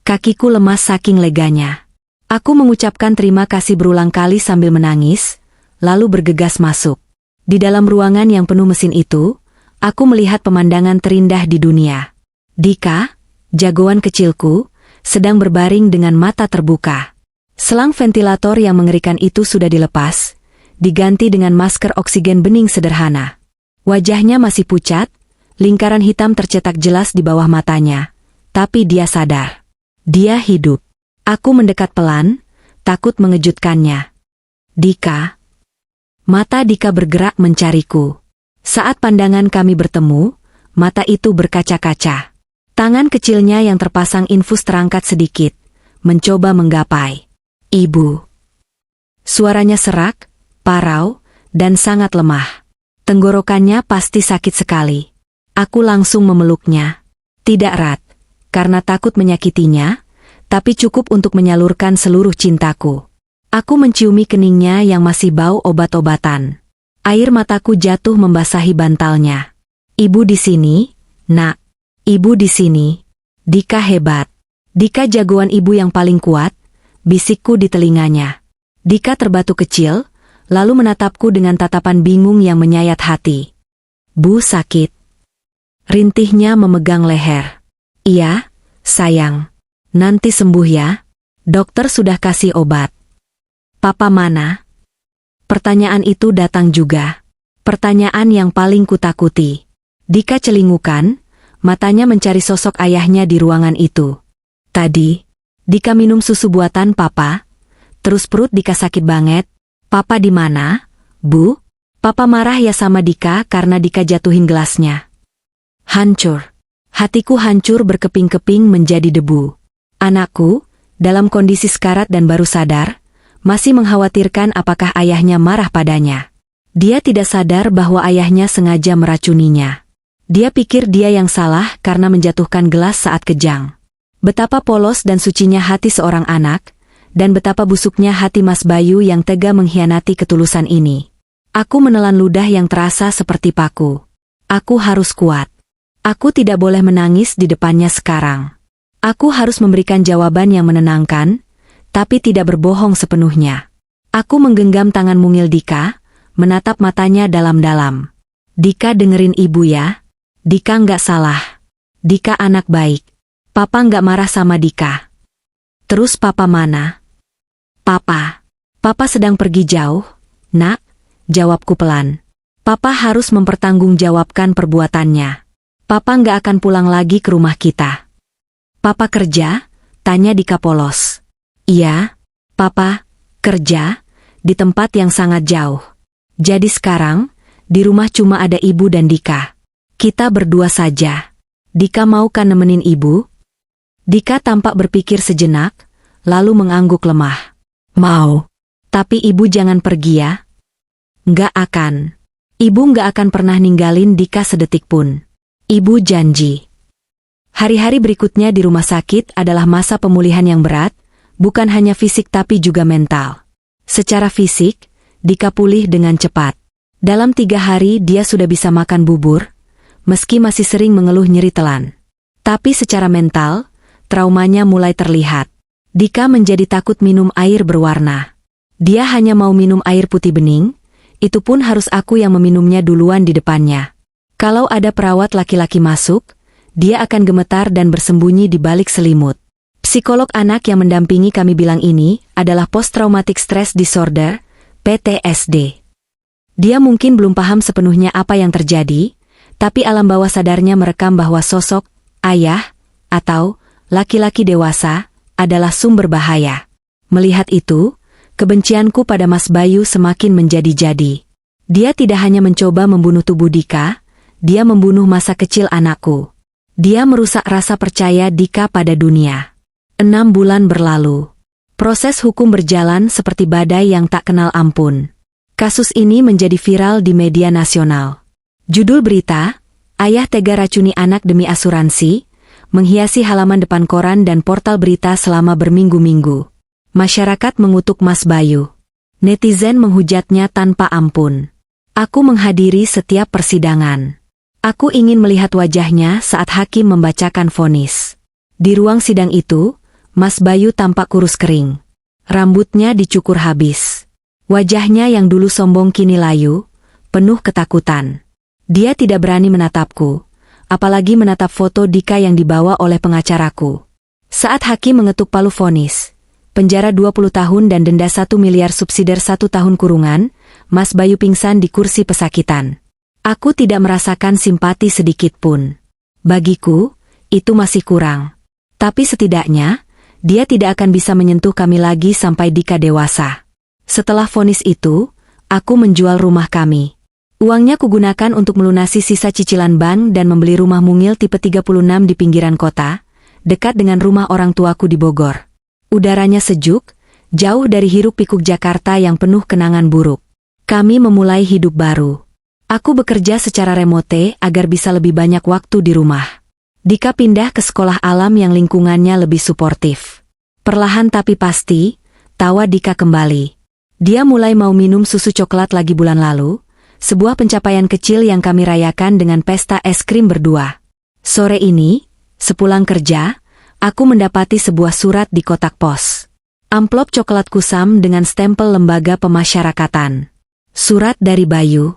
Kakiku lemas saking leganya. Aku mengucapkan terima kasih berulang kali sambil menangis, lalu bergegas masuk. Di dalam ruangan yang penuh mesin itu, aku melihat pemandangan terindah di dunia. Dika, jagoan kecilku, sedang berbaring dengan mata terbuka. Selang ventilator yang mengerikan itu sudah dilepas, diganti dengan masker oksigen bening sederhana. Wajahnya masih pucat, lingkaran hitam tercetak jelas di bawah matanya. Tapi dia sadar. Dia hidup. Aku mendekat pelan, takut mengejutkannya. Dika. Mata Dika bergerak mencariku. Saat pandangan kami bertemu, mata itu berkaca-kaca. Tangan kecilnya yang terpasang infus terangkat sedikit, mencoba menggapai. Ibu. Suaranya serak, parau, dan sangat lemah. Tenggorokannya pasti sakit sekali. Aku langsung memeluknya. Tidak erat, karena takut menyakitinya, tapi cukup untuk menyalurkan seluruh cintaku. Aku menciumi keningnya yang masih bau obat-obatan. Air mataku jatuh membasahi bantalnya. Ibu di sini, nak. Ibu di sini. Dika hebat. Dika jagoan ibu yang paling kuat, bisikku di telinganya. Dika terbatu kecil, lalu menatapku dengan tatapan bingung yang menyayat hati. Bu sakit. Rintihnya memegang leher. Iya, sayang. Nanti sembuh ya. Dokter sudah kasih obat. Papa mana? Pertanyaan itu datang juga. Pertanyaan yang paling kutakuti. Dika celingukan, matanya mencari sosok ayahnya di ruangan itu. Tadi, Dika minum susu buatan papa, terus perut Dika sakit banget. Papa di mana, Bu? Papa marah ya sama Dika karena Dika jatuhin gelasnya. Hancur. Hatiku hancur berkeping-keping menjadi debu. Anakku, dalam kondisi sekarat dan baru sadar, masih mengkhawatirkan apakah ayahnya marah padanya. Dia tidak sadar bahwa ayahnya sengaja meracuninya. Dia pikir dia yang salah karena menjatuhkan gelas saat kejang. Betapa polos dan sucinya hati seorang anak, dan betapa busuknya hati Mas Bayu yang tega mengkhianati ketulusan ini. Aku menelan ludah yang terasa seperti paku. Aku harus kuat. Aku tidak boleh menangis di depannya sekarang. Aku harus memberikan jawaban yang menenangkan, tapi tidak berbohong sepenuhnya. Aku menggenggam tangan mungil Dika, menatap matanya dalam-dalam. Dika dengerin ibu ya. Dika nggak salah. Dika anak baik. Papa nggak marah sama Dika. Terus papa mana? Papa Papa sedang pergi jauh, nak, jawabku pelan. Papa harus mempertanggungjawabkan perbuatannya. Papa nggak akan pulang lagi ke rumah kita. Papa kerja? Tanya Dika polos. Iya, Papa, kerja, di tempat yang sangat jauh. Jadi sekarang, di rumah cuma ada ibu dan Dika. Kita berdua saja. Dika mau kan nemenin ibu? Dika tampak berpikir sejenak, lalu mengangguk lemah. Mau. Tapi ibu jangan pergi ya. Nggak akan. Ibu nggak akan pernah ninggalin Dika sedetik pun. Ibu janji. Hari-hari berikutnya di rumah sakit adalah masa pemulihan yang berat, bukan hanya fisik tapi juga mental. Secara fisik, Dika pulih dengan cepat. Dalam 3 hari dia sudah bisa makan bubur, meski masih sering mengeluh nyeri telan. Tapi secara mental, traumanya mulai terlihat. Dika menjadi takut minum air berwarna. Dia hanya mau minum air putih bening, itu pun harus aku yang meminumnya duluan di depannya. Kalau ada perawat laki-laki masuk, dia akan gemetar dan bersembunyi di balik selimut. Psikolog anak yang mendampingi kami bilang ini adalah Post-Traumatic Stress Disorder, PTSD. Dia mungkin belum paham sepenuhnya apa yang terjadi, tapi alam bawah sadarnya merekam bahwa sosok ayah atau laki-laki dewasa adalah sumber bahaya. Melihat itu, kebencianku pada Mas Bayu semakin menjadi-jadi. Dia tidak hanya mencoba membunuh tubuh Dika, dia membunuh masa kecil anakku. Dia merusak rasa percaya Dika pada dunia. 6 bulan berlalu. Proses hukum berjalan seperti badai yang tak kenal ampun. Kasus ini menjadi viral di media nasional. Judul berita, "Ayah tega racuni anak demi asuransi," menghiasi halaman depan koran dan portal berita selama berminggu-minggu. Masyarakat mengutuk Mas Bayu. Netizen menghujatnya tanpa ampun. Aku menghadiri setiap persidangan. Aku ingin melihat wajahnya saat hakim membacakan vonis. Di ruang sidang itu, Mas Bayu tampak kurus kering. Rambutnya dicukur habis. Wajahnya yang dulu sombong kini layu, penuh ketakutan. Dia tidak berani menatapku, apalagi menatap foto Dika yang dibawa oleh pengacaraku. Saat hakim mengetuk palu vonis, penjara 20 tahun dan denda 1 miliar subsidiar 1 tahun kurungan, Mas Bayu pingsan di kursi pesakitan. Aku tidak merasakan simpati sedikit pun. Bagiku, itu masih kurang. Tapi setidaknya, dia tidak akan bisa menyentuh kami lagi sampai Dika dewasa. Setelah vonis itu, aku menjual rumah kami. Uangnya kugunakan untuk melunasi sisa cicilan bank dan membeli rumah mungil tipe 36 di pinggiran kota, dekat dengan rumah orang tuaku di Bogor. Udaranya sejuk, jauh dari hiruk-pikuk Jakarta yang penuh kenangan buruk. Kami memulai hidup baru. Aku bekerja secara remote agar bisa lebih banyak waktu di rumah. Dika pindah ke sekolah alam yang lingkungannya lebih suportif. Perlahan tapi pasti, tawa Dika kembali. Dia mulai mau minum susu coklat lagi bulan lalu, sebuah pencapaian kecil yang kami rayakan dengan pesta es krim berdua. Sore ini, sepulang kerja, aku mendapati sebuah surat di kotak pos. Amplop coklat kusam dengan stempel lembaga pemasyarakatan. Surat dari Bayu.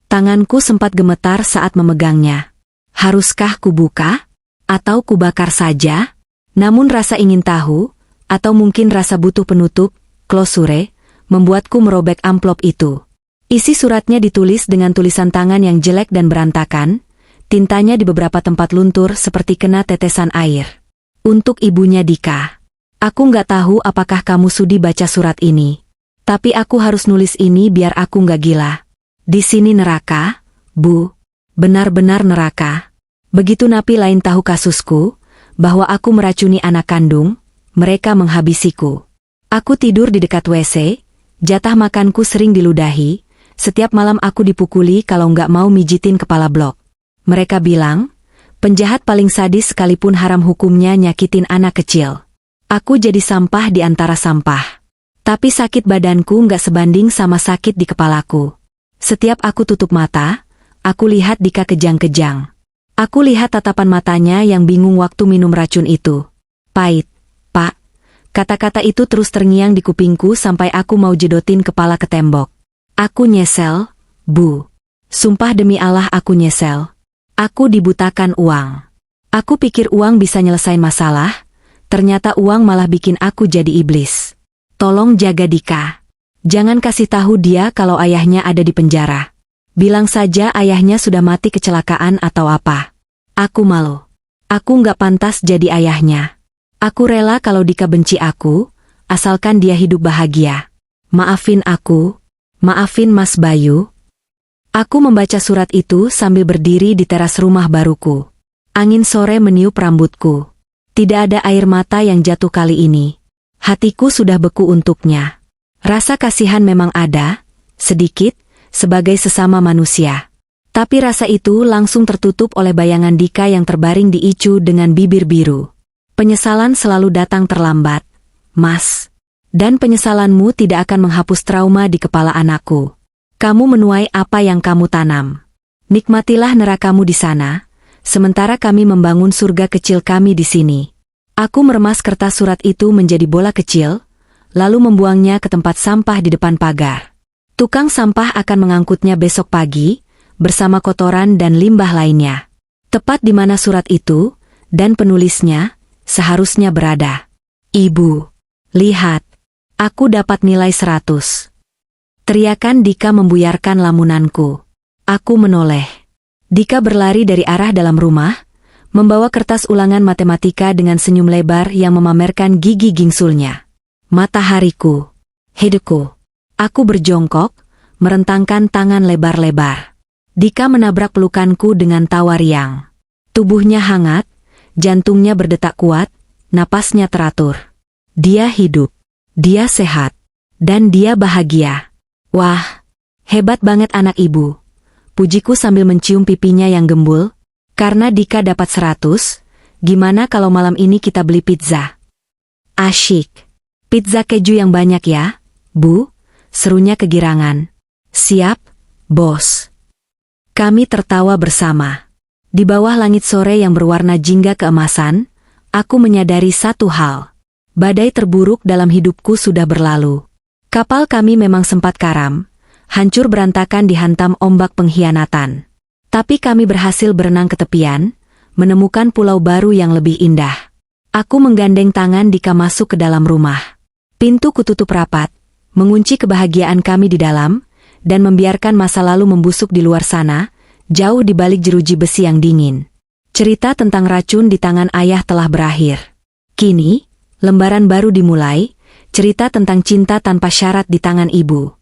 Tanganku sempat gemetar saat memegangnya. Haruskah kubuka? Atau kubakar saja? Namun rasa ingin tahu, atau mungkin rasa butuh penutup, klosure, membuatku merobek amplop itu. Isi suratnya ditulis dengan tulisan tangan yang jelek dan berantakan, tintanya di beberapa tempat luntur seperti kena tetesan air. Untuk ibunya Dika. Aku nggak tahu apakah kamu sudi baca surat ini. Tapi aku harus nulis ini biar aku nggak gila. Di sini neraka, Bu. Benar-benar neraka. Begitu napi lain tahu kasusku, bahwa aku meracuni anak kandung, mereka menghabisiku. Aku tidur di dekat WC, jatah makanku sering diludahi, setiap malam aku dipukuli kalau nggak mau mijitin kepala blok. Mereka bilang, penjahat paling sadis sekalipun haram hukumnya nyakitin anak kecil. Aku jadi sampah di antara sampah. Tapi sakit badanku nggak sebanding sama sakit di kepalaku. Setiap aku tutup mata, aku lihat Dika kejang-kejang. Aku lihat tatapan matanya yang bingung waktu minum racun itu. Pahit, Pak. Kata-kata itu terus terngiang di kupingku sampai aku mau jedotin kepala ke tembok. Aku nyesel, Bu. Sumpah demi Allah aku nyesel. Aku dibutakan uang. Aku pikir uang bisa nyelesain masalah, ternyata uang malah bikin aku jadi iblis. Tolong jaga Dika. Jangan kasih tahu dia kalau ayahnya ada di penjara. Bilang saja ayahnya sudah mati kecelakaan atau apa. Aku malu. Aku nggak pantas jadi ayahnya. Aku rela kalau Dika benci aku, asalkan dia hidup bahagia. Maafin aku. Maafin Mas Bayu. Aku membaca surat itu sambil berdiri di teras rumah baruku. Angin sore meniup rambutku. Tidak ada air mata yang jatuh kali ini. Hatiku sudah beku untuknya. Rasa kasihan memang ada, sedikit, sebagai sesama manusia. Tapi rasa itu langsung tertutup oleh bayangan Dika yang terbaring di icu dengan bibir biru. Penyesalan selalu datang terlambat, Mas. Dan penyesalanmu tidak akan menghapus trauma di kepala anakku. Kamu menuai apa yang kamu tanam. Nikmatilah nerakamu di sana, sementara kami membangun surga kecil kami di sini. Aku meremas kertas surat itu menjadi bola kecil, lalu membuangnya ke tempat sampah di depan pagar. Tukang sampah akan mengangkutnya besok pagi, bersama kotoran dan limbah lainnya. Tepat di mana surat itu, dan penulisnya, seharusnya berada. Ibu, lihat, aku dapat nilai 100. Teriakan Dika membuyarkan lamunanku. Aku menoleh. Dika berlari dari arah dalam rumah, membawa kertas ulangan matematika dengan senyum lebar yang memamerkan gigi gingsulnya. Matahariku, hidupku. Aku berjongkok, merentangkan tangan lebar-lebar. Dika menabrak pelukanku dengan tawa riang. Tubuhnya hangat, jantungnya berdetak kuat, napasnya teratur. Dia hidup, dia sehat, dan dia bahagia. Wah, hebat banget anak ibu. Pujiku sambil mencium pipinya yang gembul. Karena Dika dapat 100, gimana kalau malam ini kita beli pizza? Asyik. Pizza keju yang banyak ya, Bu, serunya kegirangan. Siap, bos. Kami tertawa bersama. Di bawah langit sore yang berwarna jingga keemasan, aku menyadari satu hal. Badai terburuk dalam hidupku sudah berlalu. Kapal kami memang sempat karam, hancur berantakan dihantam ombak pengkhianatan. Tapi kami berhasil berenang ke tepian, menemukan pulau baru yang lebih indah. Aku menggandeng tangan Dika masuk ke dalam rumah. Pintu kututup rapat, mengunci kebahagiaan kami di dalam, dan membiarkan masa lalu membusuk di luar sana, jauh di balik jeruji besi yang dingin. Cerita tentang racun di tangan ayah telah berakhir. Kini, lembaran baru dimulai, cerita tentang cinta tanpa syarat di tangan ibu.